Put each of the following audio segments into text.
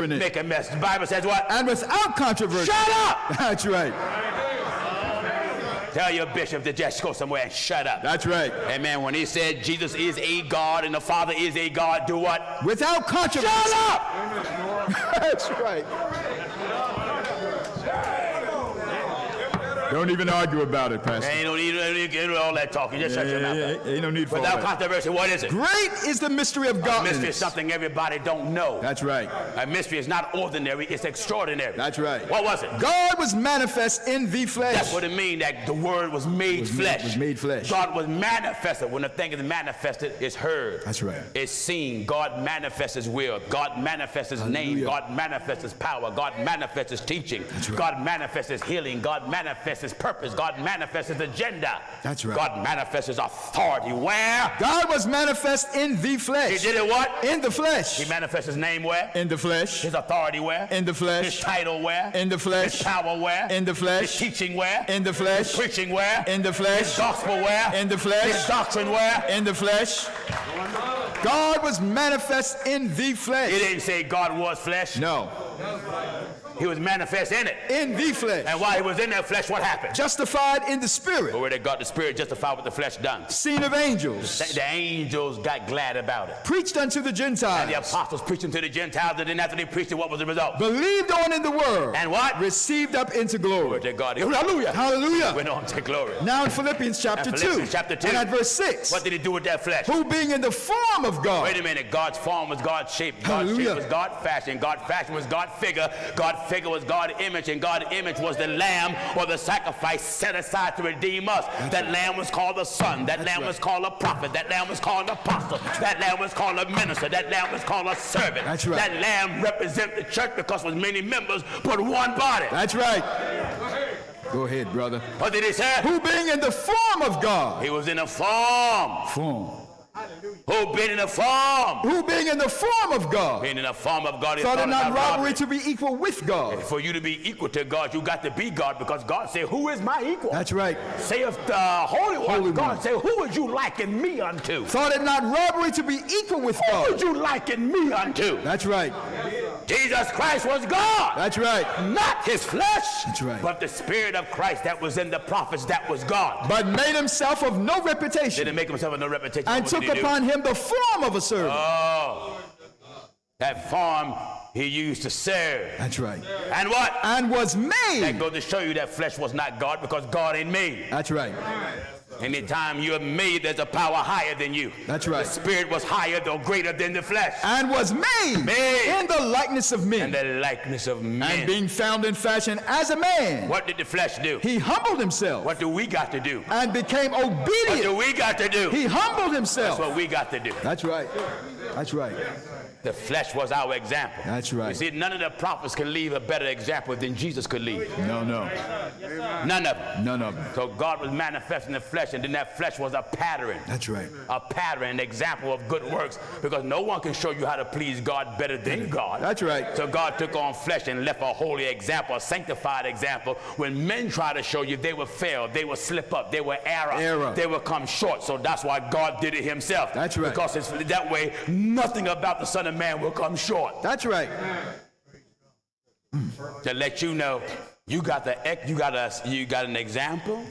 make a mess. The Bible says what? And without controversy. Shut up! That's right. Tell your bishop to just go somewhere and shut up. That's right. Amen. When he said Jesus is a God and the Father is a God, do what? Without controversy. Shut up! That's right. Don't even argue about it, Pastor. Ain't no need to get all that talking. Just shut your mouth up. Ain't no need for all Without that. controversy, what is it? Great is the mystery of A godliness. mystery is something everybody don't know. That's right. A mystery is not ordinary, it's extraordinary. That's right. What was it? God was manifest in the flesh. That's what it means, that the word was made flesh. Was made flesh. God was manifested. When a thing is manifested, it's heard. That's right. It's seen. God manifests his will. God manifests his name. God manifests his power. God manifests his teaching. That's right. God manifests his healing. God manifests his purpose. God manifests his agenda. That's right. God manifests his authority. Where? God was manifest in the flesh. He did it what? In the flesh. He manifests his name where? In the flesh. His authority where? In the flesh. His title where? In the flesh. His power where? In the flesh. His teaching where? In the flesh. His preaching where? In the flesh. His gospel where? In the flesh. His doctrine where? In the flesh. God was manifest in the flesh. He didn't say God was flesh. No. He was manifest in it. In the flesh. And while he was in that flesh, what happened? Justified in the spirit. But where they got the spirit justified what the flesh done. Seen of angels. The angels got glad about it. Preached unto the And Gentiles. the apostles preaching to the Gentiles, and then after they preached it, what was the result? Believed on in the word. And what? Received up into Glory glory. to God. Hallelujah. Hallelujah. Went on to glory. Now in Philippians chapter And 2. Philippians chapter 2. And at verse 6. What did he do with that flesh? Who being in the form of God. Wait a minute. God's form was God's shape. God's Hallelujah. shape was God's fashion. God's fashion was God's figure. God's figure was God's image. And God's image was the lamb or the sacrifice set aside to redeem us. That lamb was called a son. That lamb was called a prophet. That lamb was called an apostle. That lamb was called a minister. That lamb was called a servant. That's right. That lamb represents the church because it was many members but one body. That's right. Go ahead, brother. What did he say? Who being in the form of God. He was in a form. Form. Who been in a form? Who being in the form of God. Being in a form of God. Thought it not robbery to be equal with God. For you to be equal to God, you got to be God, because God said, who is my equal? That's right. Saith the Holy One. God One. said, who would you liken me unto? Thought it not robbery to be equal with Who God. would you liken me unto? That's right. Jesus Christ was God. That's right. Not his flesh. That's right. But the Spirit of Christ that was in the prophets, that was God. But made himself of no reputation. Didn't make himself of no reputation. And What took did he do? upon him the form of a servant. Oh, that form he used to serve. That's right. And what? And was That made. goes to show you that flesh was not God, because God ain't made. That's right. Anytime you're made, there's a power higher than you. That's right. The spirit was higher or greater than the flesh. And was made Made. in the likeness of And men. the likeness of men. And being found in fashion as a man, What did the flesh do? he humbled himself What do we got to do? and became What do obedient. we got to do? He humbled That's himself. what we got to do. That's right. That's right. The flesh was our example. That's right. You see, none of the prophets can leave a better example than Jesus could leave. No, no. None of them. None of them. So God was manifesting the flesh, and then that flesh was a pattern. That's right. A pattern, an example of good works, because no one can show you how to please God better than God. That's right. So God took on flesh and left a holy example, a sanctified example. When men try to show you, they will fail, they will slip up, they will error, they will come short. So that's why God did it himself. That's right. Because that way, nothing about the Son of Man will come short. That's right. To let you know, you got an example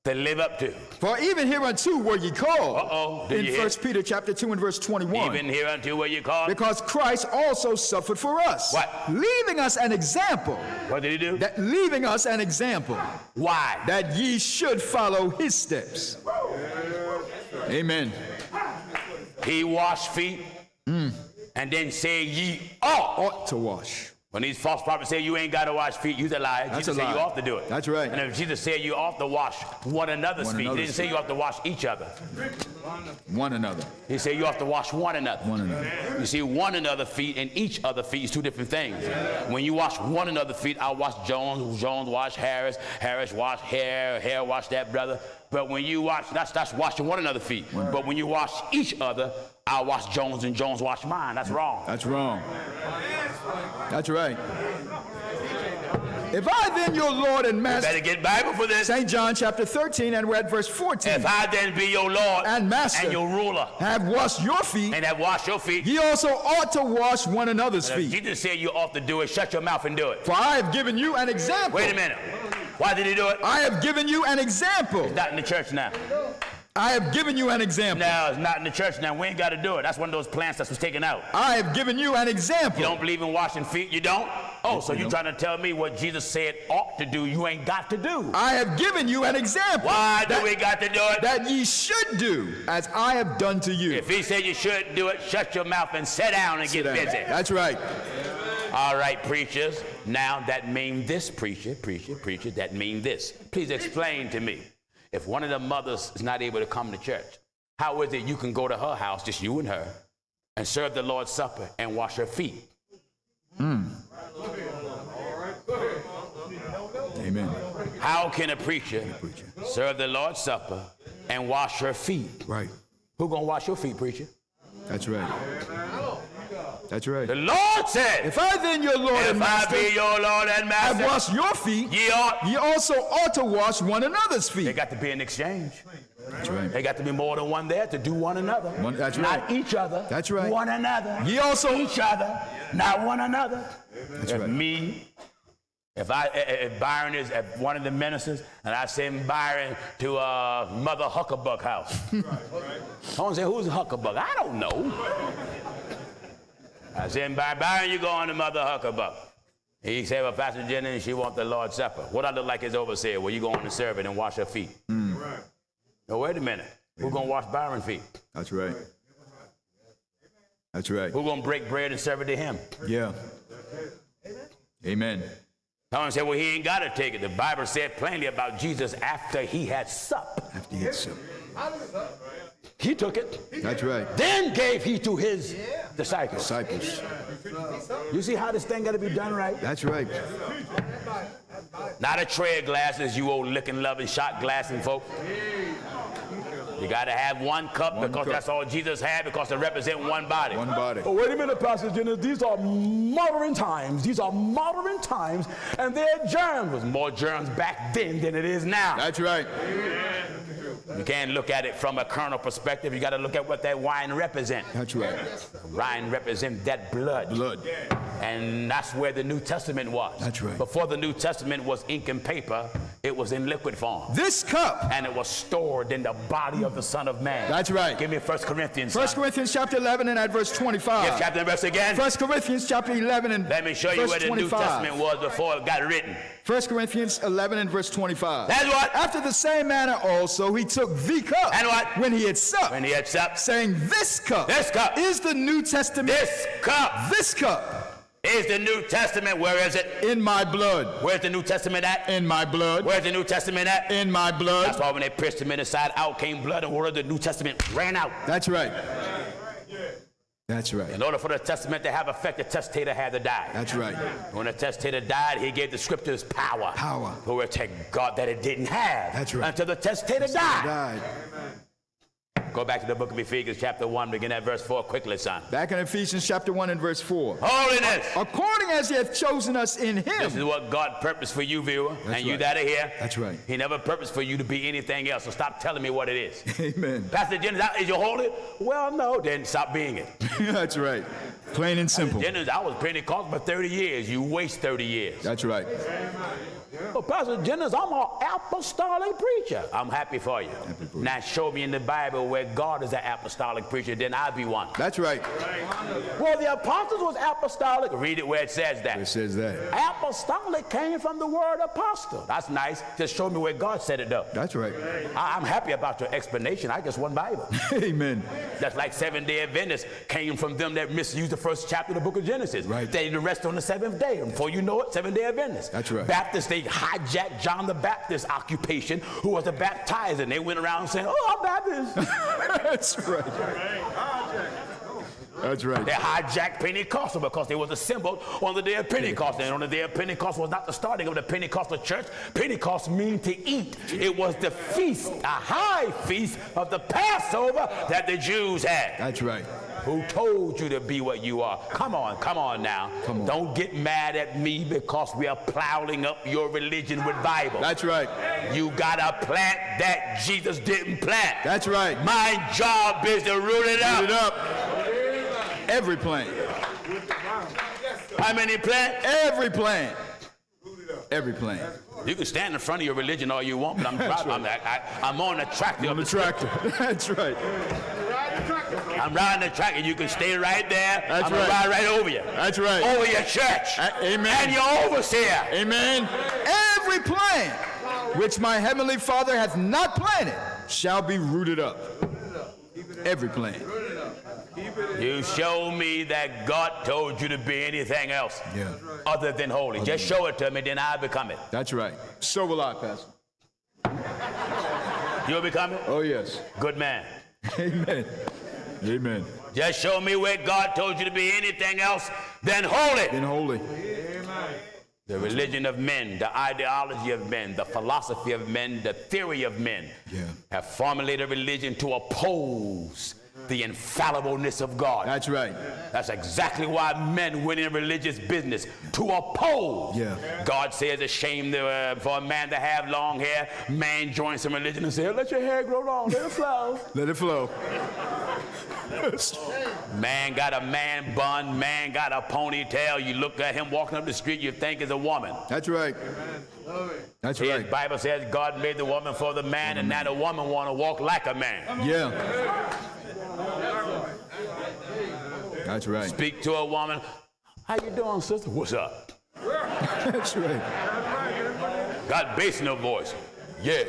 to live up to. For even hereunto were ye called. Did In you hear? 1 Peter chapter 2 and verse 21. Even hereunto where you called. Because Christ also suffered for us. What? Leaving us an example. What did he do? Leaving us an example. Why? That ye should follow his steps. Amen. He washed feet and then say ye ought To wash. When these false prophets say you ain't got to wash feet, you's a liar. That's Jesus a said you lie. ought to do it. That's right. And if Jesus said you ought to wash one another's feet, he didn't say you ought to wash each other. One another. He said you ought to wash one another. One another. You see, one another feet and each other feet is two different things. When you wash one another feet, I wash Jones, Jones wash Harris, Harris wash Hare wash that brother. But when you wash, that's washing one another feet. But when you wash each other, I wash Jones and Jones wash mine. That's wrong. That's wrong. That's right. If I then, your Lord and Master, better get Bible for this. St. John chapter 13, and we're at verse 14. If I then be your Lord and Master, and your ruler, have washed your feet, and have washed your feet, ye also ought to wash one another's feet. Jesus said you ought to do it. Shut your mouth and do it. For I have given you an example. Wait a minute. Why did he do it? I have given you an example. It's not in the church now. I have given you an example. No, it's not in the church now. We ain't got to do it. That's one of those plants that was taken out. I have given you an example. You don't believe in washing feet? You don't? Oh, so you're trying to tell me what Jesus said ought to do, you ain't got to do. I have given you an example. Why do we got to do it? That ye should do as I have done to you. If he said you should do it, shut your mouth and sit down and get busy. That's right. All right, preachers. Now that mean this, preacher, that mean this. Please explain to me. If one of the mothers is not able to come to church, how is it you can go to her house, just you and her, and serve the Lord's Supper and wash her feet? Amen. How can a preacher serve the Lord's Supper and wash her feet? Right. Who gonna wash your feet, preacher? That's right. That's right. The Lord said, if I then, your Lord and Master, if I be your Lord and Master, have washed your feet, ye also ought to wash one another's feet. They got to be an exchange. That's right. They got to be more than one there to do one another. That's right. Not each other. That's right. One another. Ye also each other, not one another. That's if right. Me, if Byron is at one of the ministers, and I send Byron to Mother Huckabuck house. Someone say, who's Huckabuck? I don't know. I said, Byron, you go on to Mother Huckabuck. He said, well, Pastor Jennings, she want the Lord's Supper. What I look like his overseer? Well, you go on to serve it and wash her feet. Right. Now, wait a minute. Who's going to wash Byron's feet? That's right. That's right. Who's going to break bread and serve it to him? Yeah. Amen. Someone said, well, he ain't got to take it. The Bible said plainly about Jesus after he had supped. After he had supped. He took it. That's right. Then gave he to his disciples. You see how this thing got to be done right? That's right. Not a tray of glasses, you old licking, loving, shot glassing folk. You got to have one cup because that's all Jesus had, because they represent one body. One body. Oh, wait a minute, Pastor Jennings. These are modern times. These are modern times, and there are germs. There was more germs back then than it is now. That's right. You can't look at it from a carnal perspective. You got to look at what that wine represents. That's right. Wine represents that blood. Blood. And that's where the New Testament was. That's right. Before the New Testament was ink and paper, it was in liquid form. This cup. And it was stored in the body of the Son of Man. That's right. Give me 1 Corinthians. 1 Corinthians chapter 11 and at verse 25. Give chapter and verse again. 1 Corinthians chapter 11 and let me show you where the 25. New Testament was before it got written. 1 Corinthians 11 and verse 25. That's what? After the same manner also he took the cup. And what? When he had supped. When he had supped. Saying, this cup. This cup. Is the New Testament. This cup. This cup. Is the New Testament. Where is it? In my blood. Where's the New Testament at? In my blood. Where's the New Testament at? In my blood. That's why when they pierced him in the side, out came blood, and word of the New Testament ran out. That's right. That's right. In order for the testament to have effect, the testator had to die. That's right. When the testator died, he gave the scriptures power. Power. Glory to God that it didn't have. That's right. Until the testator died. Go back to the book of Ephesians chapter 1, begin at verse 4 quickly, son. Back in Ephesians chapter 1 and verse 4. Holiness. According as he hath chosen us in him. This is what God purposed for you, viewer, That's and you right. that are here. That's right. He never purposed for you to be anything else, so stop telling me what it is. Amen. Pastor Jennings, is you holy? Well, no, then stop being it. That's right. Plain and simple. Jennings, I was Pentecostal for 30 years. You waste 30 years. That's right. Well, Pastor Jennings, I'm an apostolic preacher. I'm happy for you. Now show me in the Bible where God is an apostolic preacher, then I'll be one. That's right. Well, the apostles was apostolic. Read it where it says that. It says that. Apostolic came from the word apostle. That's nice. Just show me where God said it though. That's right. I'm happy about your explanation. I just one Bible. Amen. That's like Seventh-day Adventists came from them that misused the first chapter of the book of Genesis. Right. They did the rest on the seventh day. And before you know it, Seventh-day Adventists. That's right. Baptists, they hijacked John the Baptist's occupation, who was a baptizer. And they went around saying, oh, I'm Baptist. That's right. That's right. They hijacked Pentecostal because they was a symbol on the day of Pentecost. And on the day of Pentecost was not the starting of the Pentecostal church. Pentecost means to eat. It was the feast, a high feast of the Passover that the Jews had. That's right. Who told you to be what you are? Come on now. Come on. Don't get mad at me because we are plowing up your religion with Bible. That's right. You gotta plant that Jesus didn't plant. That's right. My job is to root it up. Root it up. Every plant. How many plant? Every plant. Every plant. You can stand in front of your religion all you want, but I'm on the tractor. On the tractor. That's right. I'm riding the tractor. You can stay right there. That's I'm gonna ride right over you. That's right. Over your church. Amen. And your overseer. Amen. Every plant which my heavenly Father hath not planted shall be rooted up. Every plant. You show me that God told you to be anything else other than holy. Just show it to me, then I'll become it. That's right. So will I, Pastor. You'll become it? Oh, yes. Good man. Amen. Amen. Just show me where God told you to be anything else than holy. Then holy. The religion of men, the ideology of men, the philosophy of men, the theory of men have formulated religion to oppose the infallibleness of God. That's right. That's exactly why men went in religious business, to oppose. God says it's shame for a man to have long hair. Man joins some religion and says, let your hair grow long, let it flow. Let it flow. Man got a man bun, man got a ponytail. You look at him walking up the street, you think it's a woman. That's right. That's right. The Bible says God made the woman for the man, and now the woman want to walk like a man. Yeah. That's right. Speak to a woman. How you doing, sister? What's up? That's right. Got bass in her voice. Yeah.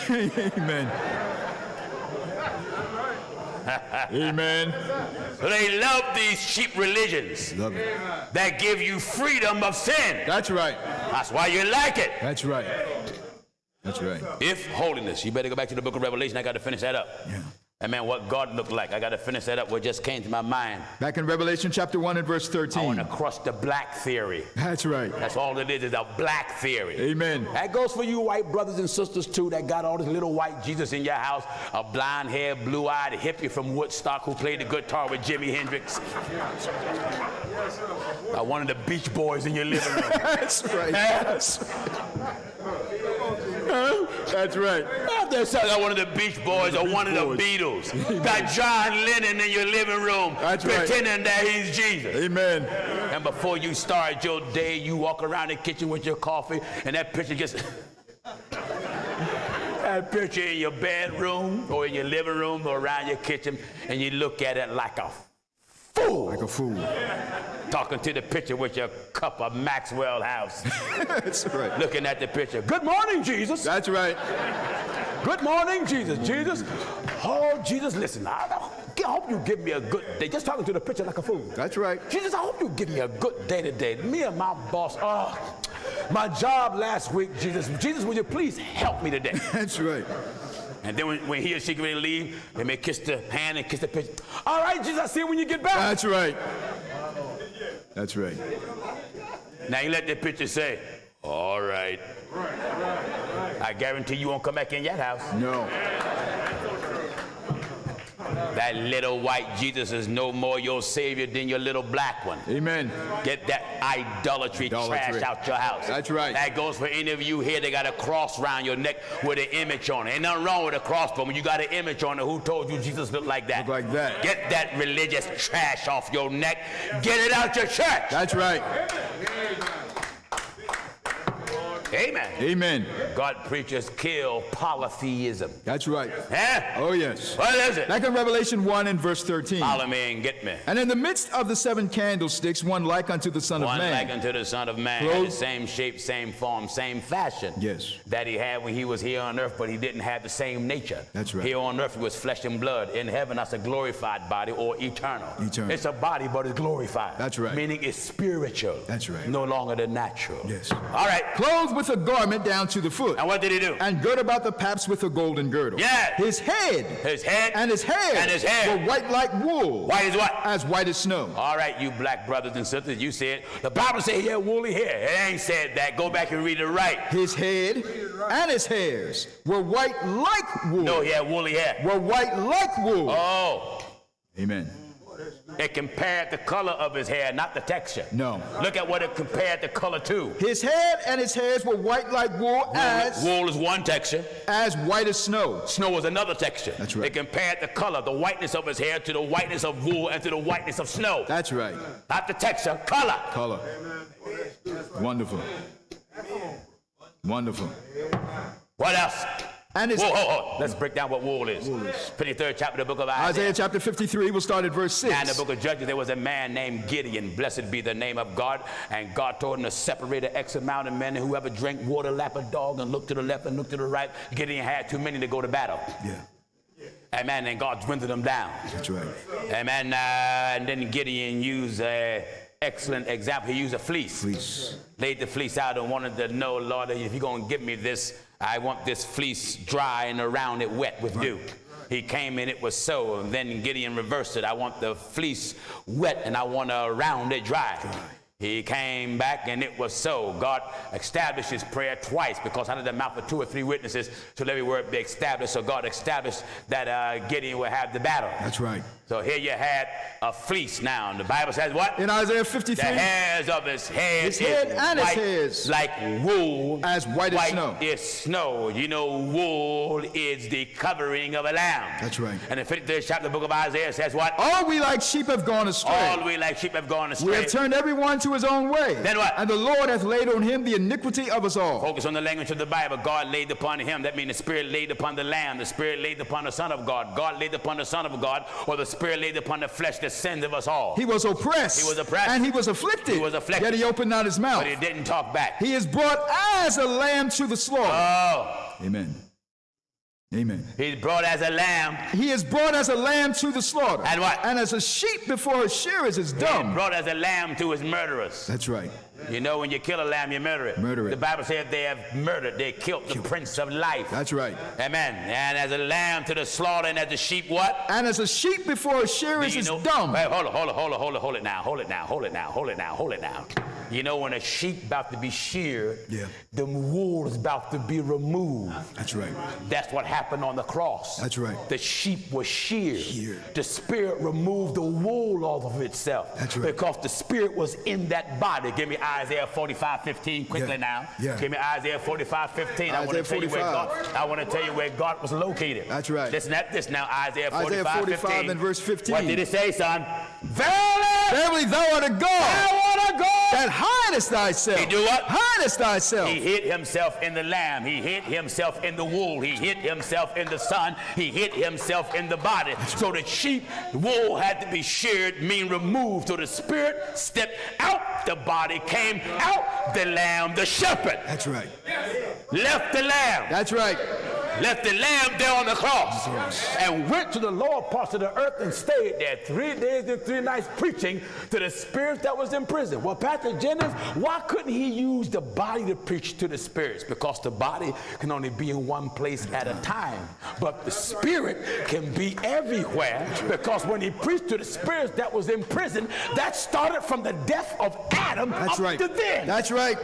Amen. Amen. They love these cheap religions that give you freedom of sin. That's right. That's why you like it. That's right. That's right. If holiness, you better go back to the book of Revelation. I got to finish that up. And man, what God looked like. I got to finish that up. What just came to my mind. Back in Revelation chapter 1 and verse 13. I want to crush the black theory. That's right. That's all it is a black theory. Amen. That goes for you white brothers and sisters too that got all this little white Jesus in your house. A blonde-haired, blue-eyed hippie from Woodstock who played the guitar with Jimi Hendrix. One of the Beach Boys in your living room. That's right. Yes. That's right. That's one of the Beach Boys or one of the Beatles. Got John Lennon in your living room pretending that he's Jesus. Amen. And before you start your day, you walk around the kitchen with your coffee, and that picture just... that picture in your bedroom or in your living room or around your kitchen, and you look at it like a fool. Like a fool. Talking to the picture with your cup of Maxwell House. That's right. Looking at the picture. Good morning, Jesus. That's right. Good morning, Jesus. Jesus. Oh, Jesus, listen. I hope you give me a good day. Just talking to the picture like a fool. That's right. Jesus, I hope you give me a good day today. Me and my boss, my job last week, Jesus. Jesus, will you please help me today? That's right. And then when he or she get ready to leave, they may kiss the hand and kiss the picture. All right, Jesus, I'll see you when you get back. That's right. That's right. Now you let the picture say, all right. I guarantee you won't come back in your house. No. That little white Jesus is no more your savior than your little black one. Amen. Get that idolatry trash out your house. That's right. That goes for any of you here that got a cross around your neck with an image on it. Ain't nothing wrong with a cross, but when you got an image on it, who told you Jesus looked like that? Look like that. Get that religious trash off your neck. Get it out your church. That's right. Amen. Amen. God preachers kill polytheism. That's right. Huh? Oh, yes. What is it? Back in Revelation 1 and verse 13. Follow me and get me. And in the midst of the 7 candlesticks, one like unto the Son of Man. One like unto the Son of Man. Had the same shape, same form, same fashion. Yes. That he had when he was here on earth, but he didn't have the same nature. That's right. Here on earth, he was flesh and blood. In heaven, that's a glorified body or eternal. Eternal. It's a body, but it's glorified. That's right. Meaning it's spiritual. That's right. No longer the natural. Yes. All right. Clothed with a garment down to the foot. And what did he do? And girt about the paps with a golden girdle. Yeah. His head and his hair were white like wool. White as what? As white as snow. All right, you black brothers and sisters, you said, the Bible said he had woolly hair. It ain't said that. Go back and read it right. His head and his hairs were white like wool. No, he had woolly hair. Were white like wool. Oh. Amen. It compared the color of his hair, not the texture. No. Look at what it compared the color to. His head and his hairs were white like wool, wool is one texture. As white as snow. Snow is another texture. That's right. It compared the color, the whiteness of his hair to the whiteness of wool and to the whiteness of snow. That's right. Not the texture, color. Color. Wonderful. Wonderful. What else? And his Let's break down what wool is. 53rd chapter of the book of Isaiah chapter 53, we'll start at verse 6. And in the book of Judges, there was a man named Gideon. Blessed be the name of God. And God told him to separate an X amount of men, and whoever drank water, lap a dog, and looked to the left and looked to the right. Gideon had too many to go to battle. Yeah. Amen. And God dwindled them down. That's right. Amen. And then Gideon used an excellent example. He used a fleece. Laid the fleece out and wanted to know, Lord, if you're going to give me this, I want this fleece dry and around it wet with dew. He came and it was so. And then Gideon reversed it. I want the fleece wet and I want around it dry. He came back and it was so. God established his prayer twice, because out of the mouth of 2 or 3 witnesses shall every word be established. So God established that Gideon would have the battle. That's right. So here you had a fleece now. And the Bible says what? In Isaiah 53. The hairs of his head, his head and his hairs. Like wool. As white as snow. White is snow. You know, wool is the covering of a lamb. That's right. And the 53rd chapter of the book of Isaiah says what? All we like sheep have gone astray. All we like sheep have gone astray. We have turned everyone to his own way. Then what? And the Lord hath laid on him the iniquity of us all. Focus on the language of the Bible. God laid upon him. That means the Spirit laid upon the Lamb. The Spirit laid upon the Son of God. God laid upon the Son of God, or the Spirit laid upon the flesh the sins of us all. He was oppressed. He was oppressed. And he was afflicted. He was afflicted. Yet he opened not his mouth. But he didn't talk back. He is brought as a lamb to the slaughter. Oh. Amen. Amen. He's brought as a lamb. He is brought as a lamb to the slaughter. And what? And as a sheep before his shearers is dumb. He's brought as a lamb to his murderers. That's right. You know, when you kill a lamb, you murder it. Murder it. The Bible says they have murdered. They killed the Prince of Life. That's right. Amen. And as a lamb to the slaughter, and as a sheep, what? And as a sheep before his shearers is dumb. Wait, hold it now. You know, when a sheep about to be sheared, the wool is about to be removed. That's right. That's what happened on the cross. That's right. The sheep was sheared. The Spirit removed the wool off of itself. That's right. Because the Spirit was in that body. Give me Isaiah 45:15 quickly now. Give me Isaiah 45:15. I want to tell you where God. I want to tell you where God was located. That's right. Listen at this now. Isaiah 45:15. Isaiah 45 and verse 15. What did it say, son? Verily, thou art a God. That hidest thyself. He do what? Hidest thyself. He hid himself in the lamb. He hid himself in the wool. He hid himself in the sun. He hid himself in the body. So the sheep, the wool had to be sheared, mean removed. So the Spirit stepped out the body, came out the lamb, the shepherd. That's right. Left the lamb. That's right. Left the lamb there on the cross and went to the lower parts of the earth and stayed there 3 days and 3 nights preaching to the spirits that was in prison. Well, Pastor Jennings, why couldn't he use the body to preach to the spirits? Because the body can only be in one place at a time, but the spirit can be everywhere, because when he preached to the spirits that was in prison, that started from the death of Adam up to then. That's right.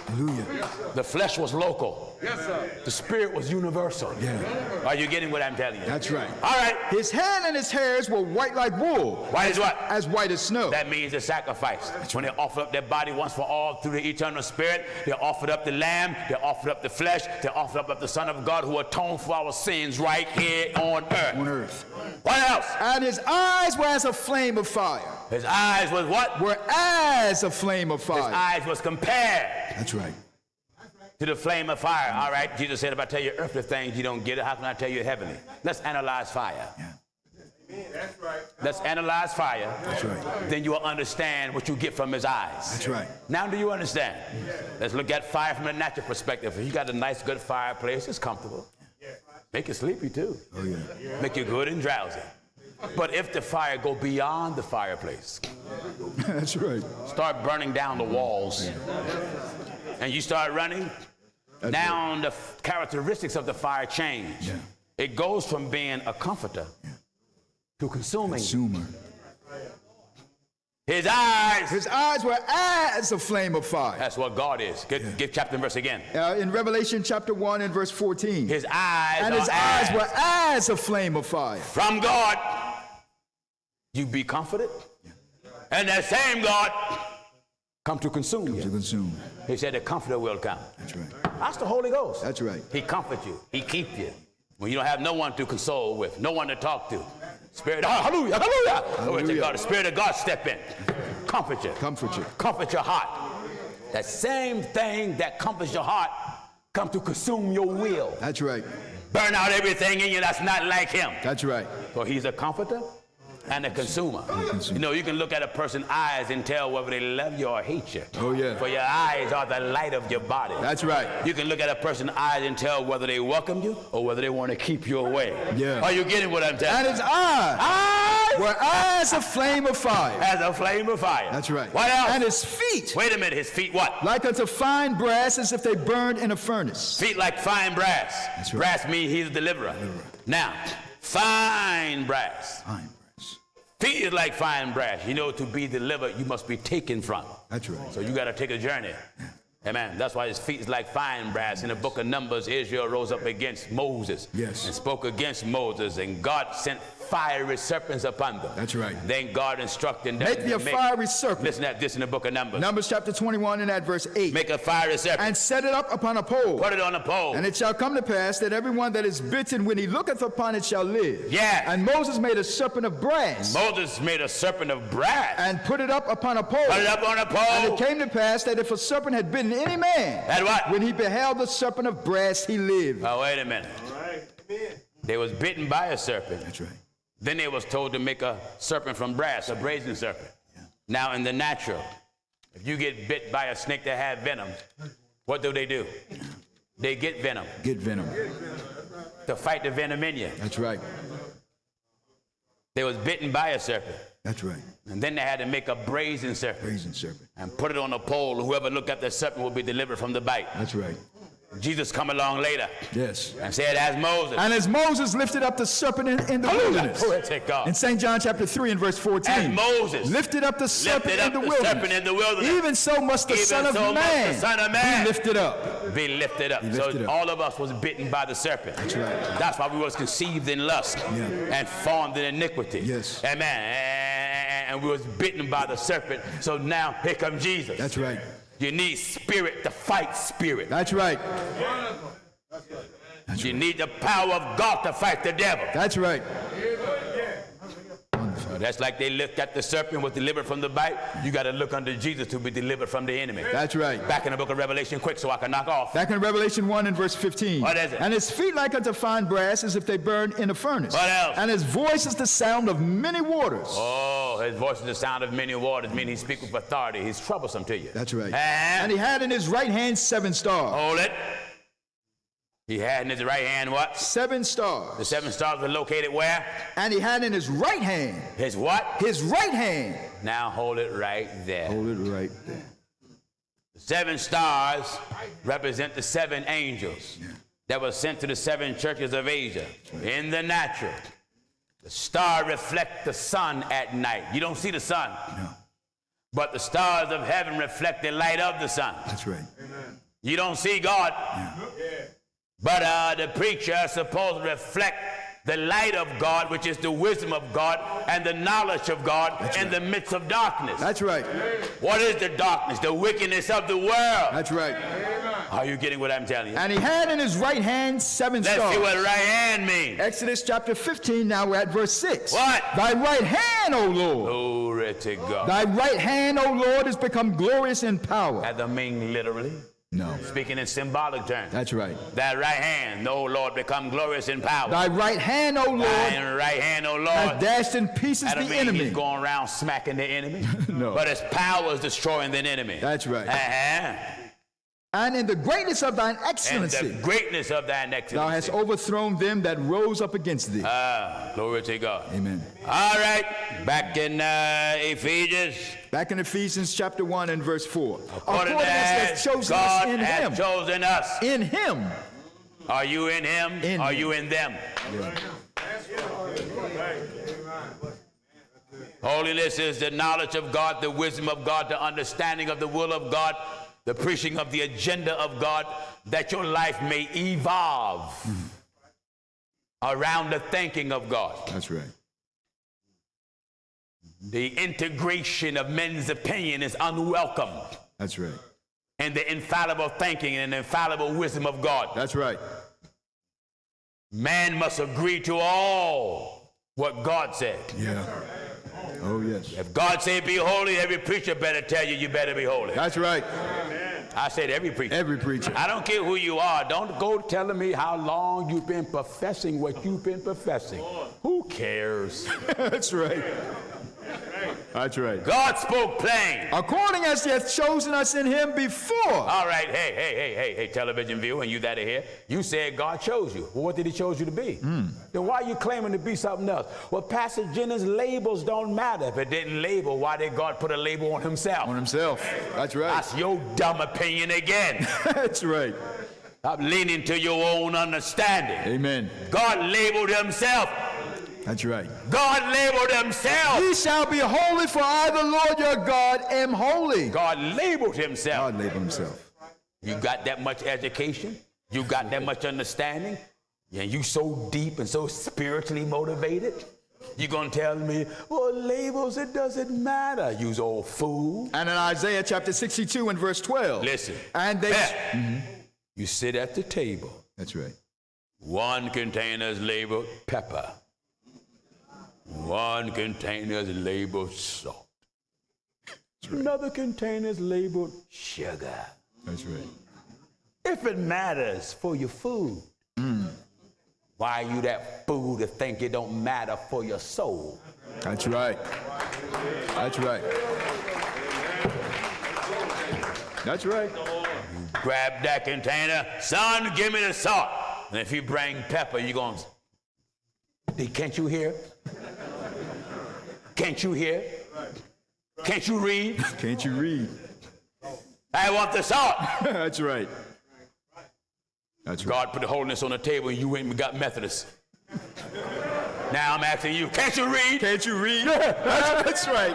Hallelujah. The flesh was local. Yes, sir. The Spirit was universal. Yeah. Are you getting what I'm telling you? That's right. All right. His head and his hairs were white like wool. White as what? As white as snow. That means a sacrifice. When they offered up their body once for all through the eternal Spirit, they offered up the lamb, they offered up the flesh, they offered up the Son of God who atoned for our sins right here on earth. On earth. What else? And his eyes were as a flame of fire. His eyes was what? Were as a flame of fire. His eyes was compared. That's right. To the flame of fire. All right. Jesus said, if I tell you earthly things, you don't get it. How can I tell you heavenly? Let's analyze fire. Yeah. That's right. Let's analyze fire. That's right. Then you'll understand what you get from his eyes. That's right. Now do you understand? Let's look at fire from a natural perspective. If you got a nice, good fireplace, it's comfortable. Make you sleepy too. Oh, yeah. Make you good and drowsy. But if the fire go beyond the fireplace, That's right. Start burning down the walls. And you start running. That's Now the characteristics of the fire change. Yeah. It goes from being a comforter to consuming. Consumer. His eyes. His eyes were as a flame of fire. That's what God is. Give chapter and verse again. In Revelation chapter 1 and verse 14. His eyes And are his eyes were as a flame of fire. from God. You be comforted. And that same God come to consume you. To consume. He said the comforter will come. That's right. That's the Holy Ghost. That's right. He comforts you. He keeps you. When you don't have no one to console with, no one to talk to. Spirit, hallelujah, hallelujah. Glory to God. The Spirit of God step in. Comfort you. Comfort you. Comfort your heart. That same thing that comforts your heart come to consume your will. That's right. Burn out everything in you that's not like him. That's right. So he's a comforter and a consumer. You know, you can look at a person's eyes and tell whether they love you or hate you. Oh, yeah. For your eyes are the light of your body. That's right. You can look at a person's eyes and tell whether they welcome you or whether they want to keep you away. Yeah. Are you getting what I'm telling And you? his eyes were as a flame of fire. As a flame of fire. That's right. What else? And his feet Wait a minute, his feet what? like unto fine brass, as if they burned in a furnace. Feet like fine brass. That's right. Brass means he's a deliverer. Now, fine brass. Fine brass. Feet is like fine brass. You know, to be delivered, you must be taken from. That's right. So you got to take a journey. Amen. That's why his feet is like fine brass. In the book of Numbers, Israel rose up against Moses. Yes. And spoke against Moses, and God sent fiery serpents upon them. That's right. Then God instructed them Make me a fiery serpent. Listen to this in the book of Numbers. Numbers chapter 21 and at verse 8. Make a fiery serpent. And set it up upon a pole. Put it on a pole. And it shall come to pass that everyone that is bitten when he looketh upon it shall live. Yes. And Moses made a serpent of brass. Moses made a serpent of brass. And put it up upon a pole. Put it up on a And pole. it came to pass that if a serpent had bitten any man, That what? when he beheld the serpent of brass, he lived. Oh, wait a minute. They was bitten by a serpent. That's right. Then they was told to make a serpent from brass, a brazen serpent. Now in the natural, if you get bit by a snake that had venom, what do? They get venom Get venom. to fight the venom in you. That's right. They was bitten by a serpent. That's right. And then they had to make a brazen serpent Brazen serpent. and put it on a pole. Whoever looked at the serpent will be delivered from the bite. That's right. Jesus come along later Yes. and said, as Moses. And as Moses lifted up the serpent in the wilderness. Glory to God. In St. John chapter 3 and verse 14. As Moses lifted up the serpent lifted up in the the serpent wilderness. in the wilderness. Even so must the Even Son of so must the Man Son of Man be lifted up. Be lifted up. lifted So up. all of us was bitten by the serpent. That's right. That's why we was conceived in lust and formed in iniquity. Yes. Amen. And we was bitten by the serpent. So now here comes Jesus. That's right. You need spirit to fight spirit. That's right. You need the power of God to fight the devil. That's right. That's like they looked at the serpent was delivered from the bite. You got to look unto Jesus to be delivered from the enemy. That's right. Back in the book of Revelation, quick so I can knock off. Back in Revelation 1 and verse 15. What is it? And his feet like unto fine brass, as if they burned in a furnace. What else? And his voice is the sound of many waters. Oh, his voice is the sound of many waters, meaning he speaks with authority. He's troublesome to you. That's right. And And he had in his right hand 7 stars. hold it. He had in his right hand what? 7 The stars. 7 stars were located where? And he had in his right hand. His what? His right hand. Now hold it right there. Hold it right there. The 7 stars represent the 7 angels that were sent to the 7 churches of Asia. In the natural, the star reflects the sun at night. You don't see the sun, No. but the stars of heaven reflect the light of the sun. That's right. You don't see God, but the preacher is supposed to reflect the light of God, which is the wisdom of God and the knowledge of God in the midst of darkness. That's right. What is the darkness? The wickedness of the world. That's right. Are you getting what I'm telling you? And he had in his right hand 7 Let's stars. see what right hand means. Exodus chapter 15, now we're at verse 6. What? Thy right hand, O Lord. Glory to God. Thy right hand, O Lord, has become glorious in power. That don't mean literally. No. Speaking in symbolic terms. That's right. That right hand, O Lord, become glorious in power. Thy right hand, O Lord, Thy right hand, O has Lord. dashed in pieces That the don't mean enemy. he's going around smacking the enemy. No. But his power is destroying the enemy. That's right. Uh-huh. And in the greatness of thine and excellency, the greatness of thine excellency. thou hast overthrown them that rose up against thee. Glory to God. Amen. All right, back in Ephesians. Back in Ephesians chapter 1 and verse 4. According as God has chosen us. In him. Are you in him? In Are him. you in them? Yeah. Holiness is the knowledge of God, the wisdom of God, the understanding of the will of God, the preaching of the agenda of God, that your life may evolve around the thinking of God. That's right. The integration of men's opinion is unwelcome. That's right. And the infallible thinking and infallible wisdom of God. That's right. Man must agree to all what God said. Yeah. Oh, yes. If God said be holy, every preacher better tell you you better be holy. That's right. I said every preacher. Every preacher. I don't care who you are. Don't go telling me how long you've been professing what you've been professing. Who cares? That's right. That's right. God spoke plain. According as he hath chosen us in him before. All right, hey, television viewer, and you that are here, you said God chose you. Well, what did he chose you to be? Then why are you claiming to be something else? Well, Pastor Jennings, labels don't matter. If it didn't label, why did God put a label on himself? On himself. That's right. That's your dumb opinion again. That's right. Stop leaning to your own understanding. Amen. God labeled himself. That's right. God labeled himself. Ye shall be holy, for I, the Lord your God, am holy. God labeled himself. God labeled himself. You got that much education? You got that much understanding? And you so deep and so spiritually motivated? You gonna tell me, well, labels, it doesn't matter, you old fool. And in Isaiah chapter 62 and verse 12. Listen. And they... You sit at the table. That's right. One container is labeled pepper. One container is labeled salt. Right. Another container is labeled sugar. That's right. If it matters for your food, why are you that fool to think it don't matter for your soul? That's right. That's right. That's right. You grab that container, son, give me the salt. And if you bring pepper, you're going to, can't you hear? Can't you hear? Can't you read? Can't you read? I want the salt. That's right. That's right. God put the holiness on the table and you went and got Methodist. Now I'm asking you, can't you read? Can't you read? That's right.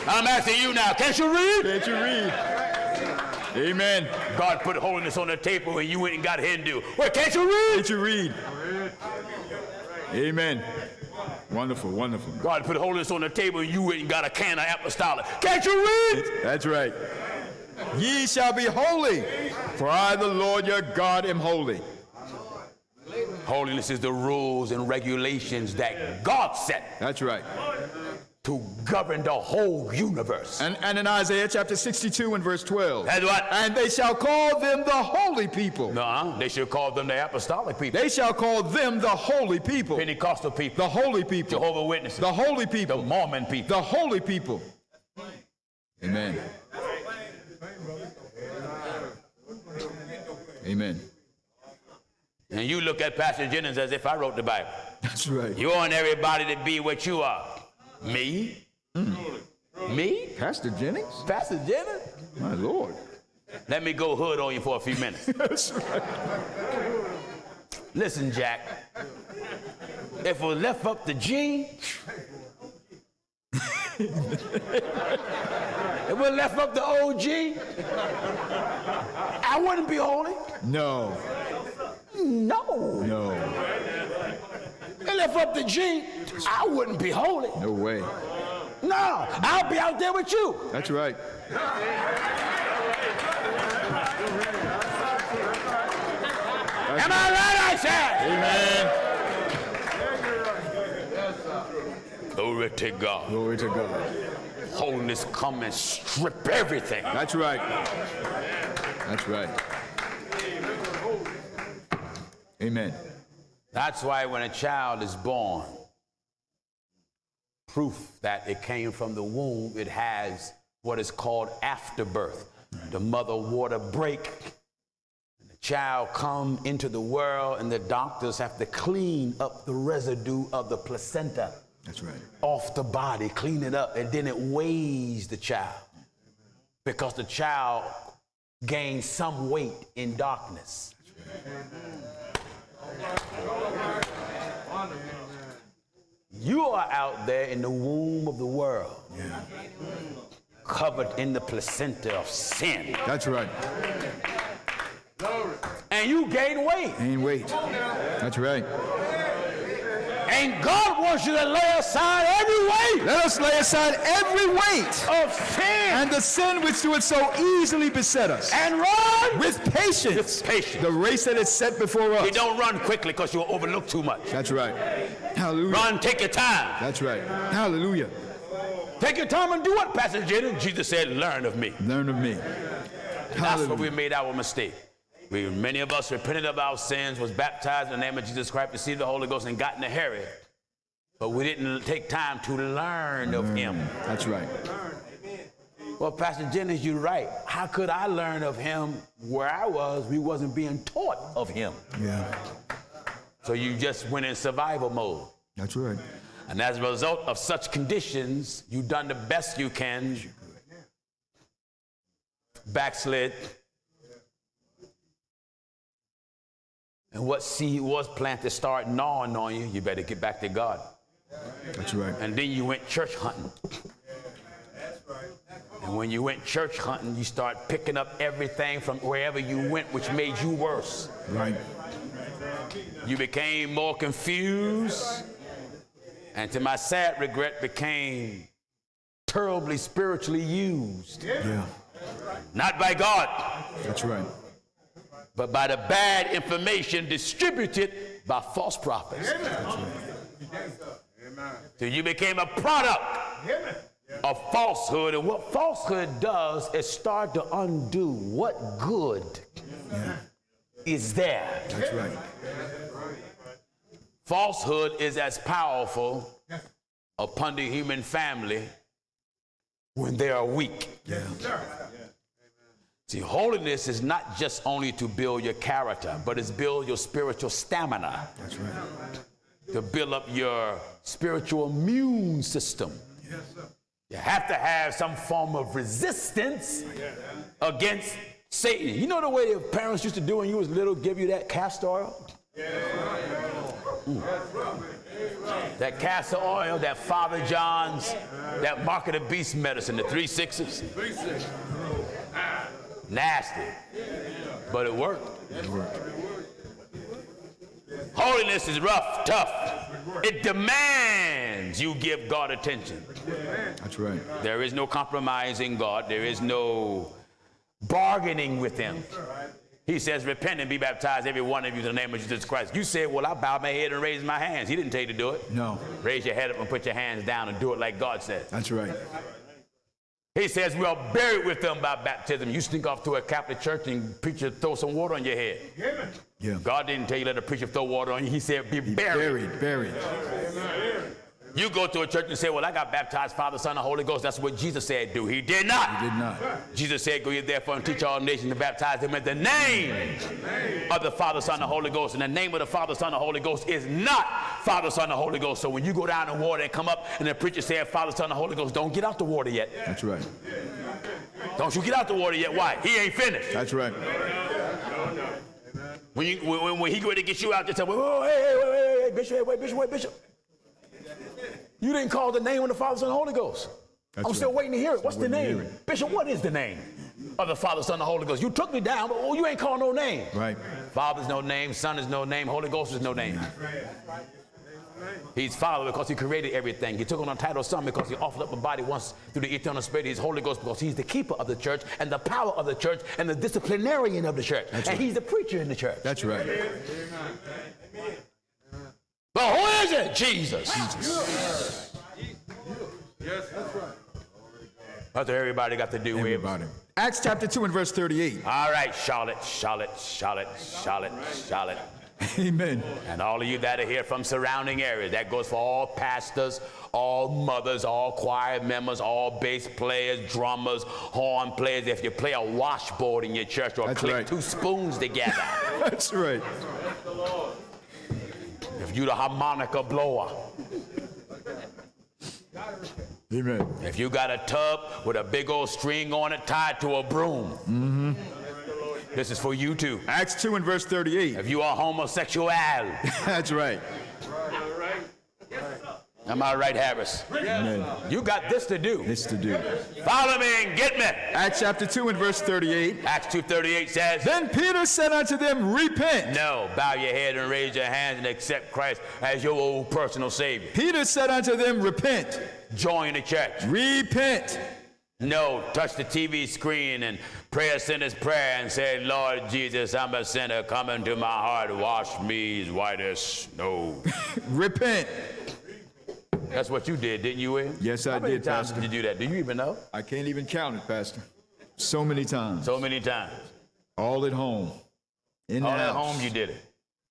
I'm asking you now, can't you read? Can't you read? Amen. God put holiness on the table and you went and got Hindu. Well, can't you read? Can't you read? Amen. Wonderful, wonderful. God put holiness on the table and you went and got a can of apostolic. Can't you read? That's right. Ye shall be holy, for I, the Lord your God, am holy. Holiness is the rules and regulations that God set. That's right. To govern the whole universe. And in Isaiah chapter 62 and verse 12. That's what? And they shall call them the holy people. No, they should call them the apostolic people. They shall call them the holy people. Pentecostal people. The holy people. Jehovah's Witnesses. The holy people. The Mormon people. The holy people. Amen. Amen. And you look at Pastor Jennings as if I wrote the Bible. That's right. You want everybody to be what you are. Me? Me? Pastor Jennings? Pastor Jennings? My Lord. Let me go hood on you for a few minutes. That's right. Listen, Jack. If it was left up to Gene, if it was left up to OG, I wouldn't be holy. No. No. No. If it left up to Gene, I wouldn't be holy. No way. No, I'll be out there with you. That's right. Am I right, I said? Amen. Glory to God. Glory to God. Holiness come and strip everything. That's right. That's right. Amen. That's why when a child is born, proof that it came from the womb, it has what is called afterbirth. The mother water break. The child come into the world, and the doctors have to clean up the residue of the placenta. That's right. Off the body, clean it up, and then it weighs the child. Because the child gains some weight in darkness. You are out there in the womb of the world, covered in the placenta of sin. That's right. And you gain weight. Gain weight. That's right. And God wants you to lay aside every weight. Let us lay aside every weight of sin and the sin which doeth so easily beset us. And run with patience. With patience. The race that is set before us. You don't run quickly because you'll overlook too much. That's right. Hallelujah. Run, take your time. That's right. Hallelujah. Take your time and do what, Pastor Jennings? Jesus said, learn of me. Learn of me. That's where we made our mistake. Many of us repented of our sins, was baptized in the name of Jesus Christ, received the Holy Ghost, and got in a hurry. But we didn't take time to learn of him. That's right. Well, Pastor Jennings, you're right. How could I learn of him where I was? We wasn't being taught of him. Yeah. So you just went in survival mode. That's right. And as a result of such conditions, you've done the best you can. Backslid. And what seed was planted start gnawing on you, you better get back to God. That's right. And then you went church hunting. And when you went church hunting, you start picking up everything from wherever you went, which made you worse. Right. You became more confused, and to my sad regret, became terribly spiritually used. Yeah. Not by God. That's right. But by the bad information distributed by false prophets. So you became a product of falsehood, and what falsehood does is start to undo what good is there. That's right. Falsehood is as powerful upon the human family when they are weak. Yeah. See, holiness is not just only to build your character, but it's build your spiritual stamina. That's right. To build up your spiritual immune system. Yes, sir. You have to have some form of resistance against Satan. You know the way your parents used to do when you was little, give you that castor oil? That castor oil, that Father John's, that Mark of the Beast medicine, the 3 6s. Nasty. But it worked. It worked. Holiness is rough, tough. It demands you give God attention. That's right. There is no compromising God. There is no bargaining with him. He says, repent and be baptized, every one of you, in the name of Jesus Christ. You said, well, I bowed my head and raised my hands. He didn't tell you to do it. No. Raise your head up and put your hands down and do it like God said. That's right. He says, we are buried with them by baptism. You sneak off to a Catholic church and preacher throw some water on your head. Yeah. God didn't tell you let a preacher throw water on you. He said, be buried. Buried. You go to a church and say, well, I got baptized, Father, Son, and Holy Ghost. That's what Jesus said do. He did not. He did not. Jesus said, go ye therefore and teach all nations to baptize them in the name of the Father, Son, and Holy Ghost. And the name of the Father, Son, and Holy Ghost is not Father, Son, and Holy Ghost. So when you go down in water and come up and the preacher said, Father, Son, and Holy Ghost, don't get out the water yet. That's right. Don't you get out the water yet. Why? He ain't finished. That's right. When he going to get you out, just tell me, oh, hey, Bishop, wait, Bishop. You didn't call the name of the Father, Son, and Holy Ghost. I'm still waiting to hear it. What's the name? Bishop, what is the name of the Father, Son, and Holy Ghost? You took me down, but you ain't called no name. Right. Father's no name, Son is no name, Holy Ghost is no name. He's Father because he created everything. He took on the title of Son because he offered up a body once through the eternal Spirit. He's Holy Ghost because he's the keeper of the church and the power of the church and the disciplinarian of the church. That's and right. he's the preacher in the church. That's right. But who is it? Jesus. Yes, that's right. That's what everybody got to do with. Everybody. Acts chapter 2 and verse 38. All right, Charlotte. Amen. And all of you that are here from surrounding areas, that goes for all pastors, all mothers, all choir members, all bass players, drummers, horn players. If you play a washboard in your church or That's click right. 2 spoons together. That's right. If you the harmonica blower. Amen. If you got a tub with a big old string on it tied to a broom. This is for you too. Acts 2 and verse 38. If you are homosexual. That's right. Am I right, Harris? Amen. You got this to do. This to do. Follow me and get me. Acts chapter 2 and verse 38. Acts 2:38 says, Then Peter said unto them, Repent. no, bow your head and raise your hands and accept Christ as your own personal Savior. Peter said unto them, Repent. Join the church. Repent. No, touch the TV screen and pray a sinner's prayer and say, Lord Jesus, I'm a sinner. Come into my heart. Wash me as white as snow. Repent. That's what you did, didn't you, Will? Yes, I How many did, times Pastor. did you do that? Do you even know? I can't even count it, Pastor. So many times. So many times. All at home. In the All at house. home you did it.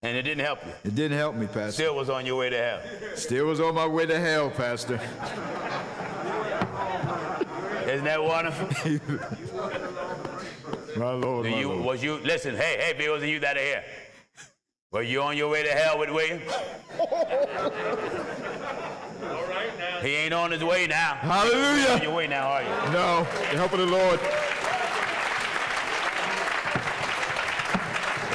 And it didn't help you. It didn't help me, Pastor. Still was on your way to hell. Still was on my way to hell, Pastor. Isn't that wonderful? My Lord, my Lord. Was you, listen, hey, Bills and you that are here. Were you on your way to hell with William? He ain't on his way now. Hallelujah. On your way now, are you? No, the help of the Lord.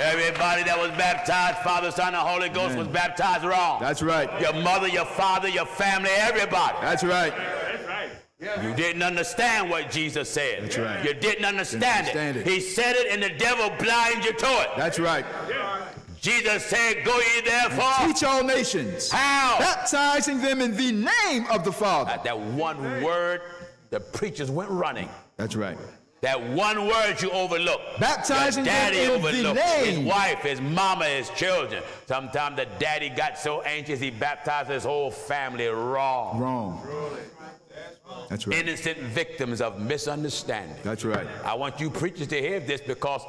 Everybody that was baptized, Father, Son, and Holy Ghost was baptized wrong. That's right. Your mother, your father, your family, everybody. That's right. You didn't understand what Jesus said. That's right. You didn't understand, it. He said it and the devil blinded you to it. That's right. Jesus said, go ye therefore. Teach all nations. How? Baptizing them in the name of the Father. At that one word, the preachers went running. That's right. That one word you overlooked. Baptizing Your daddy them in the overlooked. name. His wife, his mama, his children. Sometimes the daddy got so anxious he baptized his whole family wrong. Wrong. That's right. Innocent victims of misunderstanding. That's right. I want you preachers to hear this because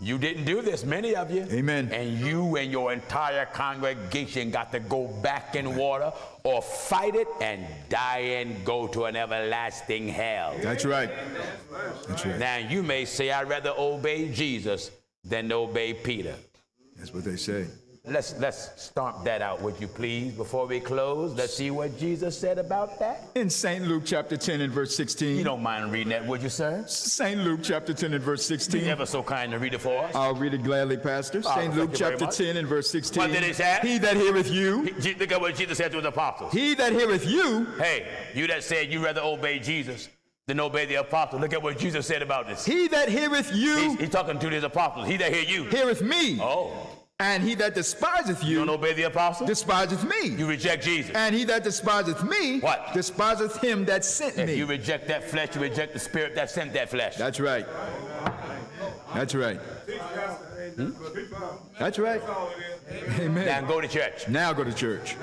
you didn't do this, many of you. Amen. And you and your entire congregation got to go back in water or fight it and die and go to an everlasting hell. That's right. That's right. Now, you may say, I'd rather obey Jesus than obey Peter. That's what they say. Let's stomp that out, would you please, before we close. Let's see what Jesus said about that. In St. Luke chapter 10 and verse 16. You don't mind reading that, would you, sir? St. Luke chapter 10 and verse 16. Be ever so kind to read it for us. I'll read it gladly, Pastor. St. Luke thank you very chapter much. 10 and verse 16. What did it say? He that heareth you. Look at what Jesus said to his apostles. He that heareth you. Hey, you that said you rather obey Jesus than obey the apostles. Look at what Jesus said about this. He that heareth you. He's talking to his apostles. He that hear you. Heareth me. Oh. And he that despiseth You you. don't obey the apostles? Despiseth me. You reject Jesus. And he that despiseth me. What? Despiseth him that sent If me. you reject that flesh, you reject the spirit that sent that flesh. That's right. That's right. That's right. Amen. Now go to church. Now go to church.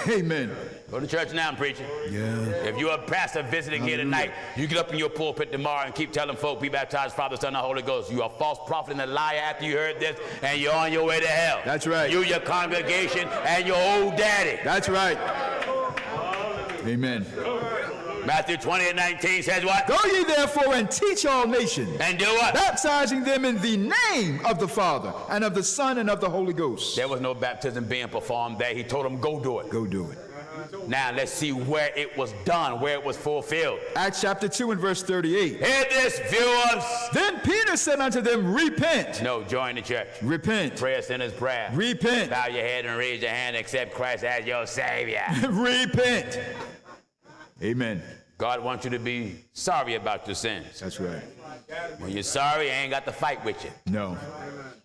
Amen. Go to church now, preacher. Yeah. If you're a pastor visiting here tonight, you get up in your pulpit tomorrow and keep telling folk, be baptized, Father, Son, and Holy Ghost. You're a false prophet and a liar after you heard this, and you're on your way to hell. That's right. You, your congregation, and your old daddy. That's right. Amen. Matthew 20:19 says what? Go ye therefore and teach all nations. And do what? Baptizing them in the name of the Father and of the Son and of the Holy Ghost. There was no baptism being performed there. He told them, go do it. Go do it. Now let's see where it was done, where it was fulfilled. Acts chapter 2 and verse 38. Hear this, viewers. Then Peter said unto them, Repent. No, join the church. Repent. Pray a sinner's prayer. Repent. Bow your head and raise your hand, accept Christ as your Savior. Repent. Amen. God wants you to be sorry about your sins. That's right. When you're sorry, I ain't got to fight with you. No.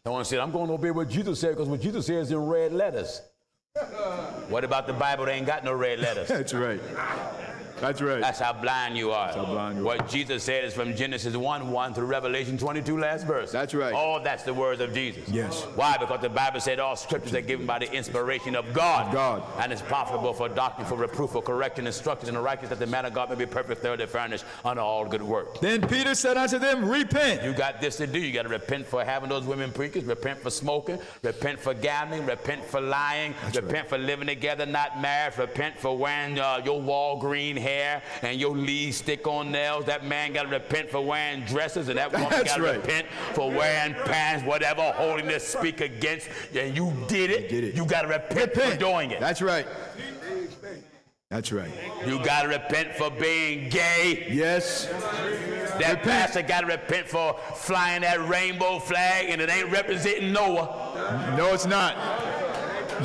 Don't want to say, I'm going to obey what Jesus said because what Jesus says is in red letters. What about the Bible that ain't got no red letters? That's right. That's right. That's how blind you are. That's how blind you are. What Jesus said is from Genesis 1:1 through Revelation 22, last verse. That's right. All that's the words of Jesus. Yes. Why? Because the Bible said all scriptures are given by the inspiration of God. And it's profitable for doctrine, for reproof, for correction, instruction in the righteous, that the man of God may be perfect, thoroughly furnished unto all good work. Then Peter said unto them, repent. You got this to do. You got to repent for having those women preachers, repent for smoking, repent for gambling, repent for lying, repent for living together, not married, repent for wearing your Walgreen hair and your Lee stick-on nails. That man got to repent for wearing dresses, and that woman got to repent for wearing pants, whatever holiness speak against, and you did it. You got to repent for doing it. That's right. That's right. You got to repent for being gay. Yes. That pastor got to repent for flying that rainbow flag, and it ain't representing Noah. No, it's not.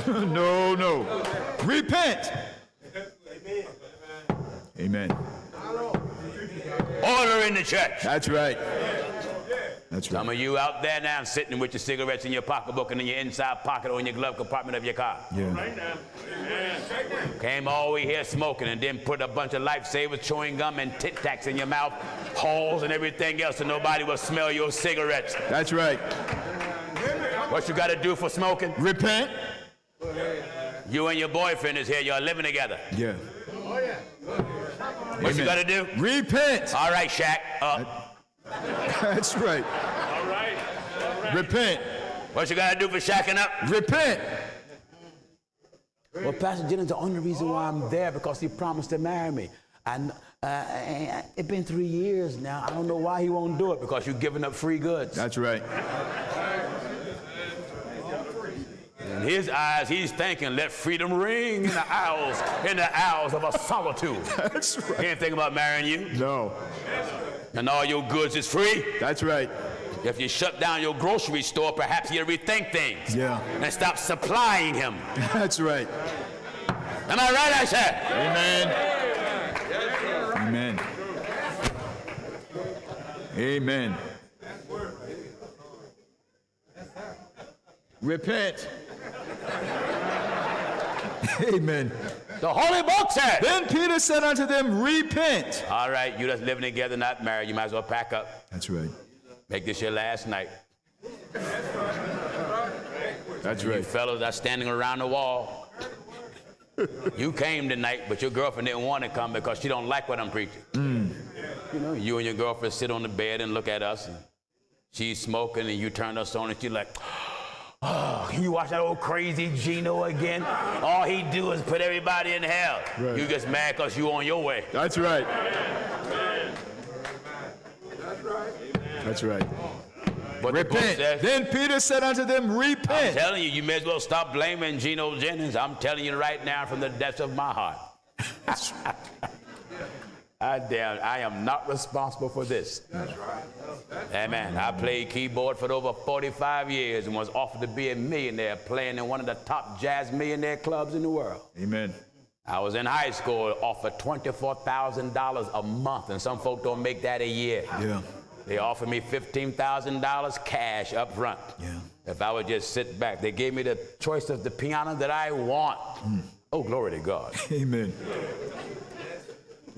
No. Repent. Amen. Order in the church. That's right. That's right. Some of you out there now sitting with your cigarettes in your pocketbook and in your inside pocket or in your glove compartment of your car. Yeah. Came all the way here smoking and then put a bunch of lifesavers, chewing gum, and Tic Tacs in your mouth, holes and everything else, so nobody will smell your cigarettes. That's right. What you got to do for smoking? Repent. You and your boyfriend is here. You're living together. Yeah. What you got to do? Repent. All right, Shaq. That's right. All right. Repent. What you got to do for shacking up? Repent. Well, Pastor Jennings, the only reason why I'm there because he promised to marry me. And it's been 3 years now. I don't know why he won't do it, because you're giving up free goods. That's right. In his eyes, he's thinking, let freedom ring in the hours of a solitude. That's right. He ain't thinking about marrying you. No. And all your goods is free. That's right. If you shut down your grocery store, perhaps you'll rethink things. Yeah. And stop supplying him. That's right. Am I right, I said? Amen. Amen. Amen. Repent. Amen. The Holy Book said. Then Peter said unto them, repent. All right, you that's living together, not married, you might as well pack up. That's right. Make this your last night. That's You right. fellas that's standing around the wall. You came tonight, but your girlfriend didn't want to come because she don't like what I'm preaching. You know, you and your girlfriend sit on the bed and look at us. And she's smoking, and you turn us on, and she's like, oh, you watch that old crazy Gino again? All he do is put everybody in hell. Right. You just mad because you on your way. That's right. That's right. But the book Repent. says, Then Peter said unto them, I'm repent. telling you, you may as well stop blaming Gino Jennings. I'm telling you right now from the depths of my heart. I am not responsible for this. That's right. Amen. I played keyboard for over 45 years and was offered to be a millionaire playing in one of the top jazz millionaire clubs in the world. Amen. I was in high school, offered $24,000 a month, and some folk don't make that a year. Yeah. They offered me $15,000 cash up front. Yeah. If I would just sit back. They gave me the choice of the piano that I want. Oh, glory to God. Amen.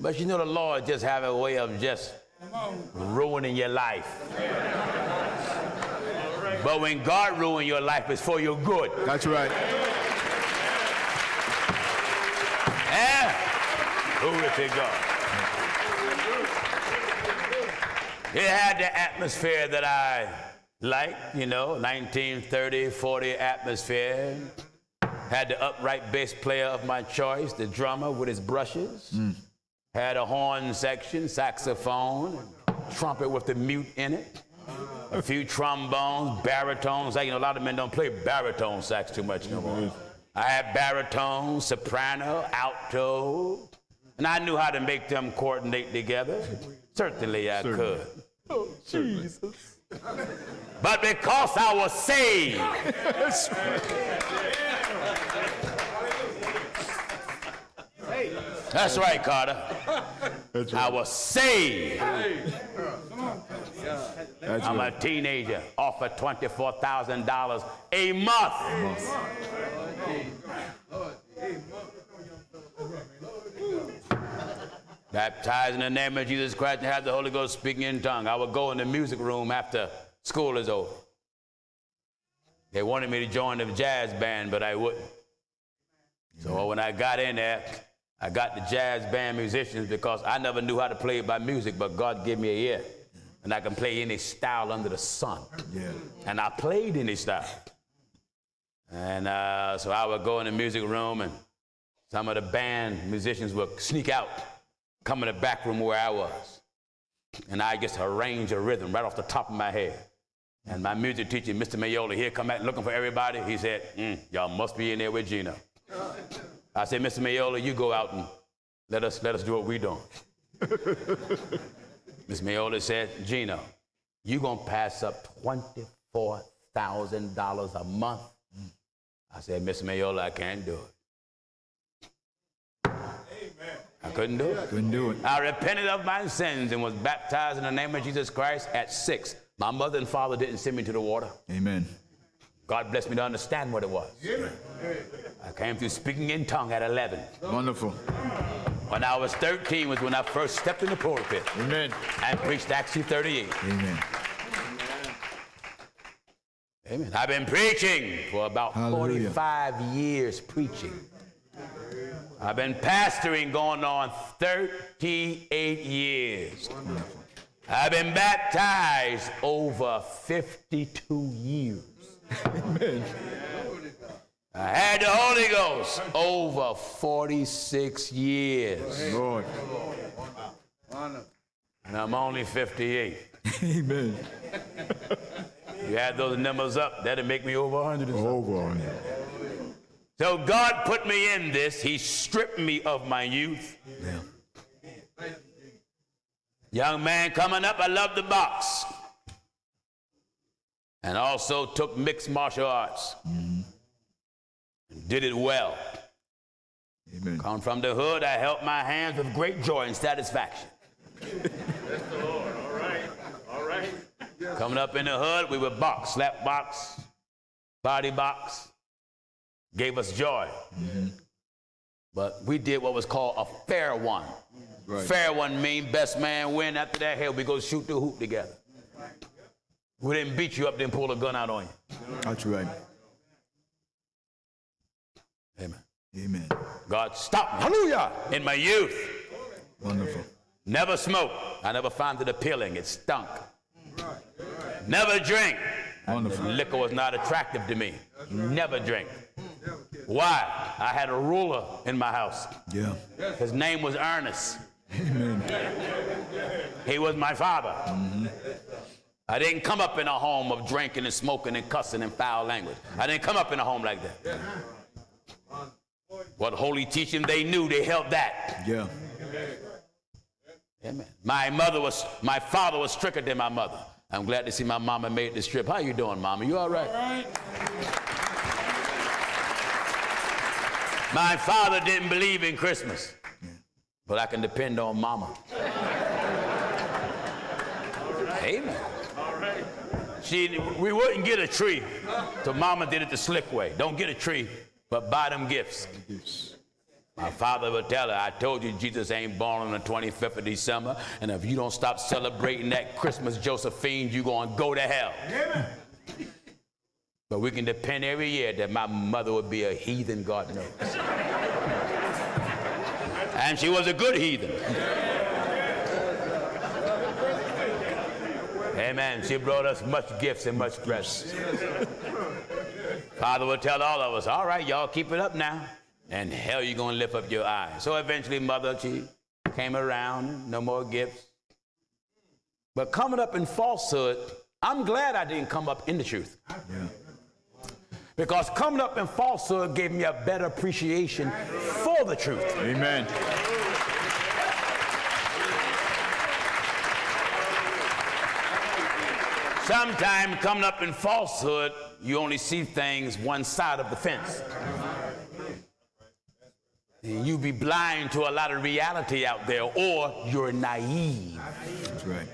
But you know, the Lord just have a way of just ruining your life. But when God ruins your life, it's for your good. That's right. Glory to God. It had the atmosphere that I liked, you know, 1930, 40 atmosphere. Had the upright bass player of my choice, the drummer with his brushes. Had a horn section, saxophone, trumpet with the mute in it. A few trombones, baritones. You know, a lot of men don't play baritone sax too much no more. I had baritone, soprano, alto, and I knew how to make them coordinate together. Certainly I could. Oh, Jesus. But because I was saved, that's right, Carter. That's I right. was saved. That's I'm right. a teenager, offered $24,000 a month. Baptized in the name of Jesus Christ and have the Holy Ghost speaking in tongue. I would go in the music room after school is over. They wanted me to join the jazz band, but I wouldn't. So when I got in there, I got the jazz band musicians because I never knew how to play by music, but God gave me an ear. And I can play any style under the sun. Yeah. And I played any style. And so I would go in the music room, and some of the band musicians would sneak out, come in the back room where I was. And I just arrange a rhythm right off the top of my head. And my music teacher, Mr. Mayola, he'd come out looking for everybody. He said, y'all must be in there with Gino. I said, Mr. Mayola, you go out and let us do what we're doing. Ms. Mayola said, Gino, you gonna pass up $24,000 a month? I said, Mr. Mayola, I can't do it. Amen. I couldn't do it. Couldn't do it. I repented of my sins and was baptized in the name of Jesus Christ at 6. My mother and father didn't send me to the water. Amen. God blessed me to understand what it was. Amen. I came through speaking in tongue at 11. Wonderful. When I was 13 was when I first stepped in the pulpit. Amen. And preached Acts 38. Amen. Amen. I've been preaching for about Hallelujah. 45 years preaching. I've been pastoring going on 38 years. Wonderful. I've been baptized over 52 years. Amen. I had the Holy Ghost over 46 years. Lord. And I'm only 58. Amen. You add those numbers up, that'll make me over 100. Over 100. So God put me in this. He stripped me of my youth. Yeah. Young man coming up, I loved the box. And also took mixed martial arts. Mm-hmm. Did it well. Amen. Come from the hood, I held my hands with great joy and satisfaction. Bless the Lord. All right. All right. Coming up in the hood, we would box, slap box, body box. Gave us joy. Mm-hmm. But we did what was called a fair one. Right. Fair one mean best man win. After that, hell, we go shoot the hoop together. We didn't beat you up, then pull a gun out on you. That's right. Amen. Amen. God stopped me. Hallelujah. In my youth. Wonderful. Never smoked. I never found it appealing. It stunk. Never drink. Wonderful. Liquor was not attractive to me. Never drink. Why? I had a ruler in my house. Yeah. His name was Ernest. Amen. He was my father. Mm-hmm. I didn't come up in a home of drinking and smoking and cussing and foul language. I didn't come up in a home like that. What holy teaching they knew, they held that. Yeah. Amen. My father was stricter than my mother. I'm glad to see my mama made this trip. How you doing, mama? You all right? All right. My father didn't believe in Christmas, but I can depend on mama. Amen. All right. We wouldn't get a tree, so mama did it the slick way. Don't get a tree, but buy them gifts. My father would tell her, I told you Jesus ain't born on the 25th of December, and if you don't stop celebrating that Christmas Josephine, you're going to go to hell. Amen. But we can depend every year that my mother would be a heathen, God knows. And she was a good heathen. Amen. She brought us much gifts and much presents. Father would tell all of us, all right, y'all keep it up now. And hell, you're going to lift up your eyes. So eventually, mother, she came around, no more gifts. But coming up in falsehood, I'm glad I didn't come up in the truth. Yeah. Because coming up in falsehood gave me a better appreciation for the truth. Amen. Sometimes coming up in falsehood, you only see things one side of the fence. And you be blind to a lot of reality out there, or you're naive. That's right.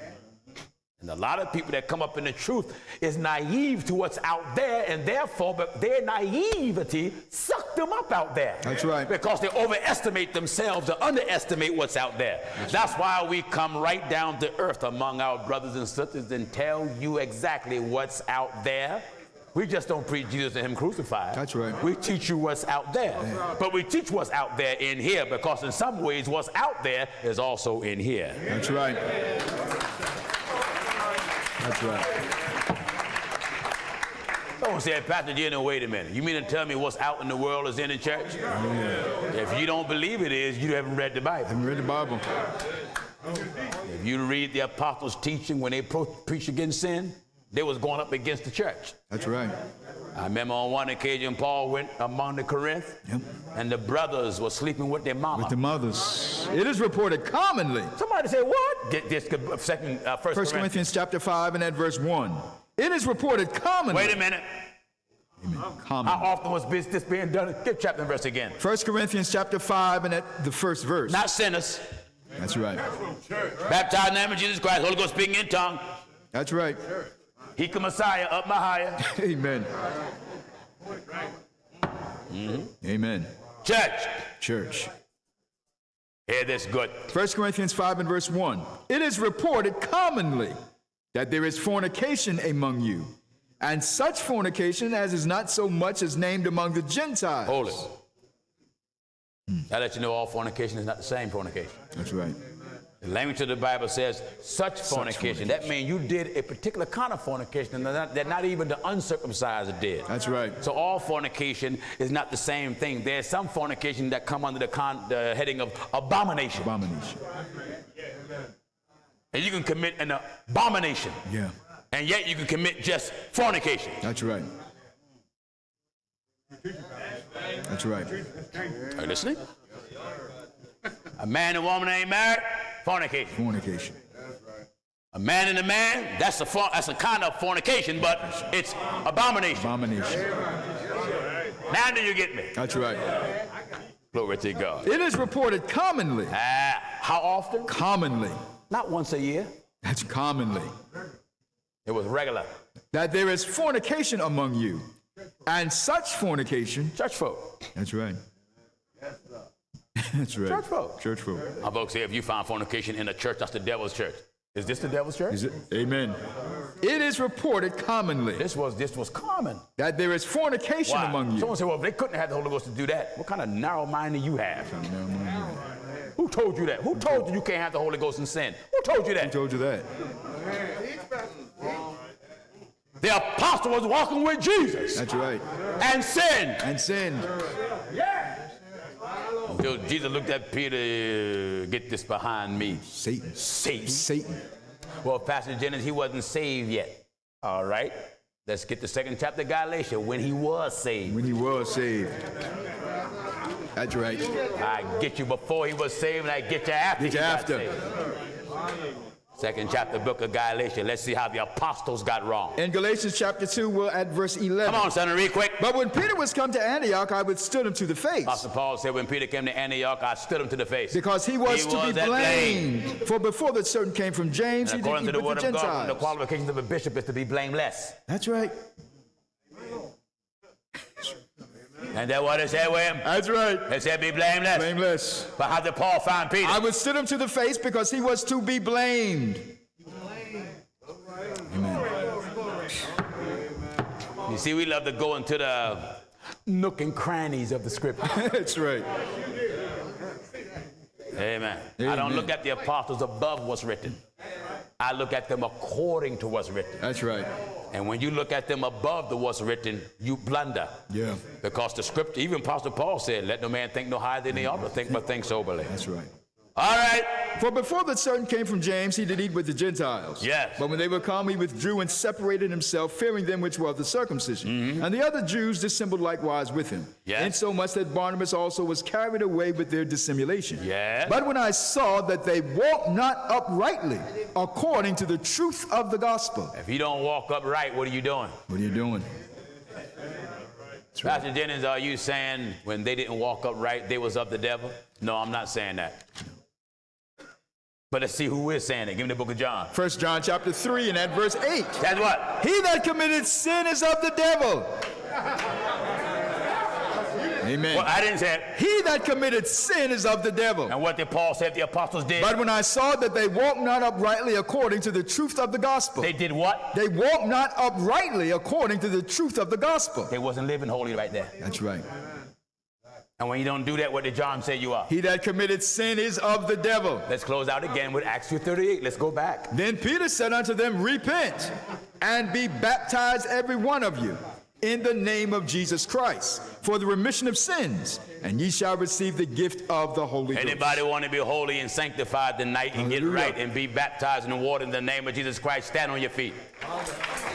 And a lot of people that come up in the truth is naive to what's out there, and therefore, but their naivety sucked them up out there. That's right. Because they overestimate themselves or underestimate what's out there. That's why we come right down to earth among our brothers and sisters and tell you exactly what's out there. We just don't preach Jesus and him crucified. That's right. We teach you what's out there. Yeah. But we teach what's out there in here, because in some ways what's out there is also in here. That's right. That's right. Someone said, Pastor Gino, wait a minute. You mean to tell me what's out in the world is in the church? Oh, yeah. If you don't believe it is, you haven't read the Bible. Haven't read the Bible. If you read the apostles' teaching when they preached against sin, they was going up against the church. That's right. I remember on one occasion Paul went among the Corinth, and the brothers were sleeping with their mama. With the mothers. It is reported commonly. Somebody say what? Get this, First Corinthians chapter 5 and at verse 1. It is reported commonly. Wait a minute. Amen. Common. How often was this being done? Give chapter and verse again. 1 Corinthians chapter 5 and at the first verse. Not sinners. That's right. Baptized in the name of Jesus Christ, Holy Ghost speaking in tongue. That's right. He come Messiah, up my higher. Amen. Amen. Church. Hear this good. 1 Corinthians 5 and verse 1. It is reported commonly that there is fornication among you, and such fornication as is not so much as named among the Gentiles. Hold it. I let you know all fornication is not the same fornication. That's right. The language of the Bible says such fornication. That means you did a particular kind of fornication that not even the uncircumcised did. That's right. So all fornication is not the same thing. There's some fornication that come under the heading of abomination. Abomination. And you can commit an abomination. Yeah. And yet you can commit just fornication. That's right. That's right. Are you listening? A man and woman ain't married, fornication. Fornication. A man and a man, that's a kind of fornication, but it's abomination. Abomination. Now do you get me? That's right. Glory to God. It is reported commonly. How often? Commonly. Not once a year. That's commonly. It was regular. That there is fornication among you, and such fornication. Church folk. That's right. That's right. Church folk. Church folk. Our folks say if you find fornication in a church, that's the devil's church. Is this the devil's church? Is it? Amen. It is reported commonly. This was common. That there is fornication Why? among you. Someone said, well, if they couldn't have the Holy Ghost to do that, what kind of narrow mind do you have? Who told you that? Who told you you can't have the Holy Ghost and sin? Who told you that? Who told you that? The apostle was walking with Jesus. That's right. And sinned. And sinned. Until Jesus looked at Peter, get this behind me. Satan. Satan. Well, Pastor Jennings, he wasn't saved yet. All right. Let's get the second chapter of Galatians, when he was saved. When he was saved. That's right. I get you before he was saved, and I get you after Get you after. Got saved. Second chapter, book of Galatians. Let's see how the apostles got wrong. In Galatians chapter 2, we're at verse 11. Come on, son, read quick. But when Peter was come to Antioch, I withstood him to the face. Apostle Paul said when Peter came to Antioch, I stood him to the face. Because he was to be blamed. For before the certain came from James, And he did according to eat the with word the of God, Gentiles. the qualifications of a bishop is to be blameless. That's right. And that's what it said with him. That's right. It said be blameless. Blameless. But how did Paul find Peter? I withstood him to the face because he was to be blamed. You see, we love to go into the nook and crannies of the scripture. That's right. Amen. I don't Amen. look at the apostles above what's written. I look at them according to what's written. That's right. And when you look at them above the what's written, you blunder. Yeah. Because the scripture, even Apostle Paul said, let no man think no higher than they ought to think, but think soberly. That's right. All right. For before the certain came from James, he did eat with the Gentiles. Yes. But when they were come, he withdrew and separated himself, fearing them which were of the circumcision. And the other Jews dissembled likewise with him. Yes. Insomuch that Barnabas also was carried away with their dissimulation. Yes. But when I saw that they walked not uprightly, according to the truth of the gospel. If you don't walk upright, what are you doing? What are you doing? That's right. Pastor Jennings, are you saying when they didn't walk upright, they was of the devil? No, I'm not saying that. But let's see who is saying it. Give me the book of John. 1 John chapter 3 and at verse 8. That's what? He that committed sin is of the devil. Amen. Well, I didn't say it. He that committed sin is of the devil. And what did Paul say the apostles did? But when I saw that they walked not uprightly according to the truth of the gospel. They did what? They walked not uprightly according to the truth of the gospel. They wasn't living holy right there. That's right. And when you don't do that, what did John say you are? He that committed sin is of the devil. Let's close out again with Acts 2:38. Let's go back. Then Peter said unto them, repent and be baptized every one of you in the name of Jesus Christ for the remission of sins, and ye shall receive the gift of the Holy Ghost. Anybody want to be holy and sanctified tonight and get right and be baptized in the water in the name of Jesus Christ? Stand on your feet.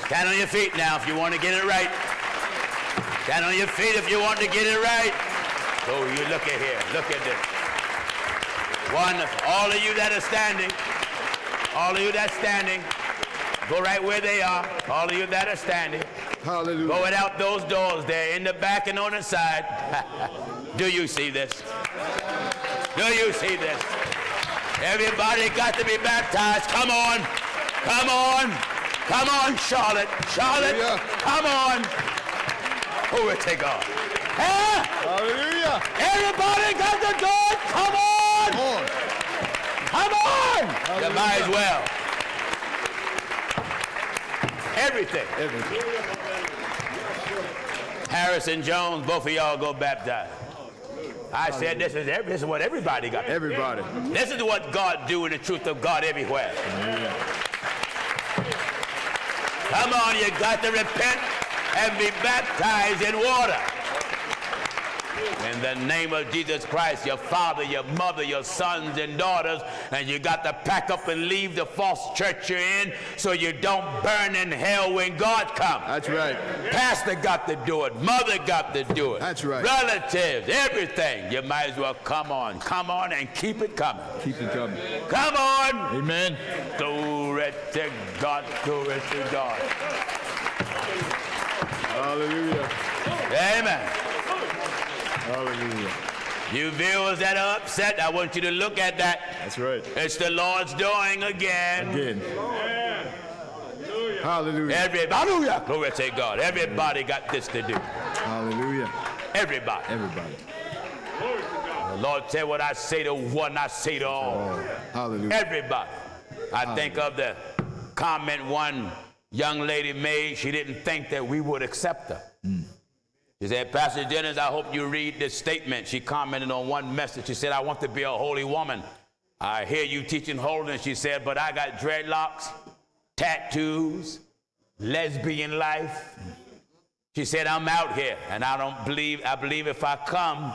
Stand on your feet now if you want to get it right. Stand on your feet if you want to get it right. So you look at here. Look at this. All of you that are standing, all of you that's standing, go right where they are. All of you that are standing. Hallelujah. Going out those doors there in the back and on the side. Do you see this? Do you see this? Everybody got to be baptized. Come on. Come on. Come on, Charlotte. Charlotte, come on. Glory to God. Huh? Hallelujah. Everybody got to do it. Come on. Come on. You might as well. Everything. Harrison Jones, both of y'all go baptized. I said this is what everybody got. Everybody. This is what God do in the truth of God everywhere. Come on, you got to repent and be baptized in water. In the name of Jesus Christ, your father, your mother, your sons and daughters, and you got to pack up and leave the false church you're in so you don't burn in hell when God comes. That's right. Pastor got to do it. Mother got to do it. That's right. Relatives, everything. You might as well come on and keep it coming. Keep it coming. Come on. Amen. Glory to God. Glory to God. Hallelujah. Amen. Hallelujah. You viewers that are upset, I want you to look at that. That's right. It's the Lord's doing again. Hallelujah. Hallelujah. Glory to God. Everybody got this to do. Hallelujah. Everybody. Everybody. The Lord said, what I say to one, I say to all. Hallelujah. Everybody. I think of the comment one young lady made. She didn't think that we would accept her. She said, Pastor Jennings, I hope you read this statement. She commented on one message. She said, I want to be a holy woman. I hear you teaching holiness, she said, but I got dreadlocks, tattoos, lesbian life. She said, I'm out here, and I believe if I come,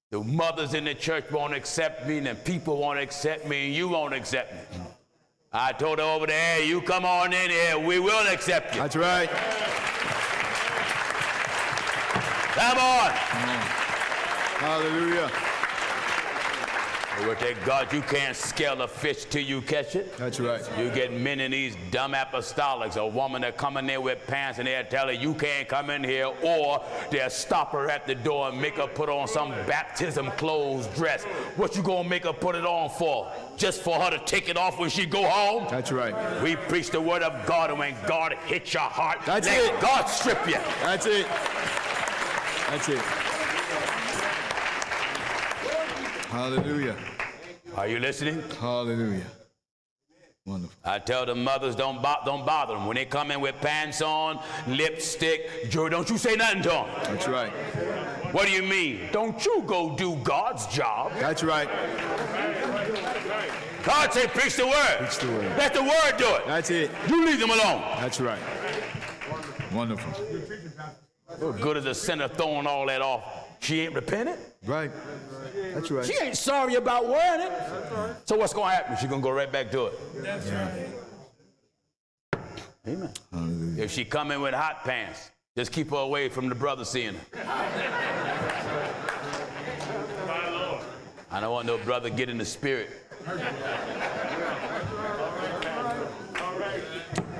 the mothers in the church won't accept me, and people won't accept me, and you won't accept me. I told her over there, you come on in here, we will accept you. That's right. Come on. Hallelujah. With that God, you can't scale a fish till you catch it. That's right. You get men in these dumb apostolics, a woman that come in there with pants and they'll tell her you can't come in here, or they'll stop her at the door and make her put on some baptism clothes dress. What you gonna make her put it on for? Just for her to take it off when she go home? That's right. We preach the word of God, and when God hits your heart, That's let it. God strip you. That's it. That's it. Hallelujah. Are you listening? Hallelujah. Wonderful. I tell the mothers, don't bother them. When they come in with pants on, lipstick, jewelry, don't you say nothing to them. That's right. What do you mean? Don't you go do God's job. That's right. God say, preach the word. Preach the word. Let the word do it. That's it. You leave them alone. That's right. Wonderful. What good is a sinner throwing all that off? She ain't repentant. Right. That's right. She ain't sorry about wearing it. So what's going to happen? She's going to go right back to it. Amen. Hallelujah. If she come in with hot pants, just keep her away from the brother seeing her. I don't want no brother get in the spirit.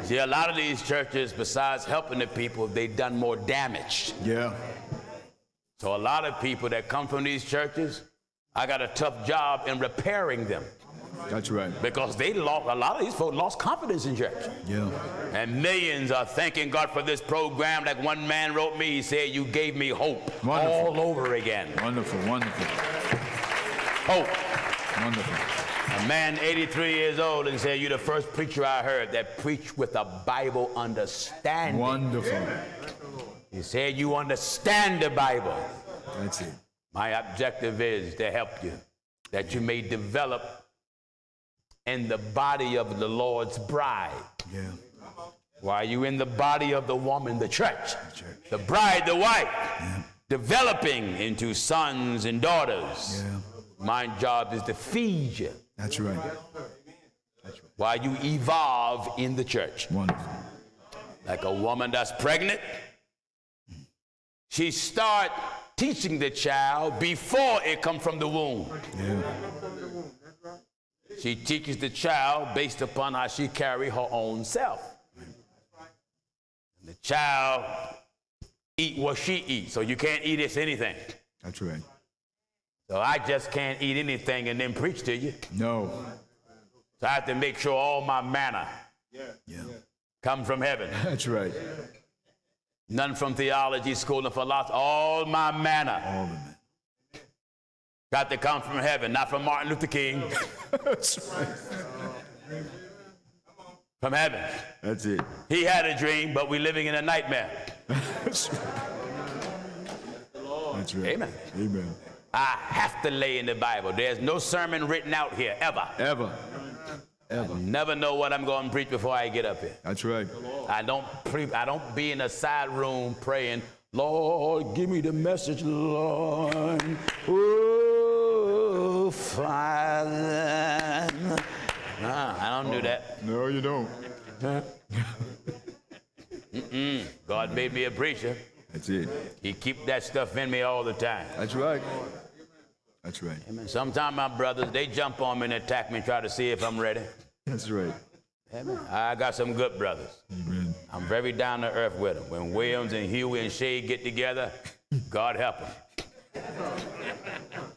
See, a lot of these churches, besides helping the people, they've done more damage. Yeah. So a lot of people that come from these churches, I got a tough job in repairing them. That's right. Because they lost, a lot of these folks lost confidence in church. Yeah. And millions are thanking God for this program. Like one man wrote me, he said, you gave me hope all over again. Wonderful, wonderful. Hope. Wonderful. A man 83 years old and said, you're the first preacher I heard that preached with a Bible understanding. Wonderful. He said, you understand the Bible. That's it. My objective is to help you, that you may develop in the body of the Lord's bride. Yeah. While you in the body of the woman, the church, the bride, the wife, developing into sons and daughters. Yeah. My job is to feed you. That's right. While you evolve in the church. Wonderful. Like a woman that's pregnant, she start teaching the child before it comes from the womb. Yeah. She teaches the child based upon how she carry her own self. The child eat what she eats, so you can't eat this anything. That's right. So I just can't eat anything and then preach to you. No. So I have to make sure all my manna come from heaven. That's right. None from theology, school, and philosophy. All my manna. All of it. Got to come from heaven, not from Martin Luther King. That's right. From heaven. That's it. He had a dream, but we're living in a nightmare. That's right. That's right. Amen. Amen. I have to lay in the Bible. There's no sermon written out here, ever. Ever. Ever. Never know what I'm going to preach before I get up here. That's right. I don't be in a side room praying, Lord, give me the message, Lord. Oh, Father. I don't do that. No, you don't. God made me a preacher. That's it. He keep that stuff in me all the time. That's right. That's right. Amen. Sometimes my brothers, they jump on me and attack me and try to see if I'm ready. That's right. Amen. I got some good brothers. Amen. I'm very down to earth with them. When Williams and Huey and Shay get together, God help them.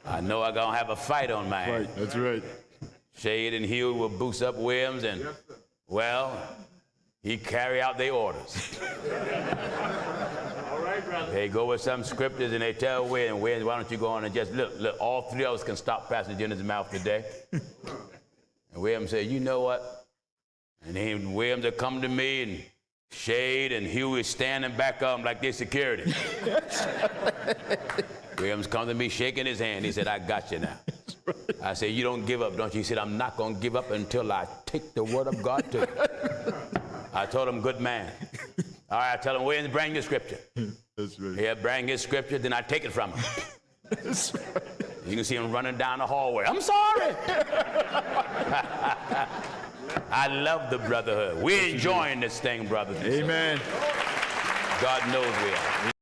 I know I'm going to have a fight on my hands. Right. That's right. Shade and Huey will boost up Williams, and, well, he carry out their orders. All right, brother. They go with some scriptures, and they tell Williams, why don't you go on and just look, all three of us can stop Pastor Jennings' mouth today. And Williams said, you know what? And then Williams will come to me, and Shade and Huey standing back up like they're security. Williams come to me shaking his hand. He said, I got you now. I said, you don't give up, don't you? He said, I'm not going to give up until I take the word of God to you. I told him, good man. All right, I tell him, Williams, bring your scripture. That's right. He'll bring his scripture, then I take it from him. That's right. You can see him running down the hallway. I'm sorry. I love the brotherhood. We're enjoying this thing, brothers. Amen. God knows we are.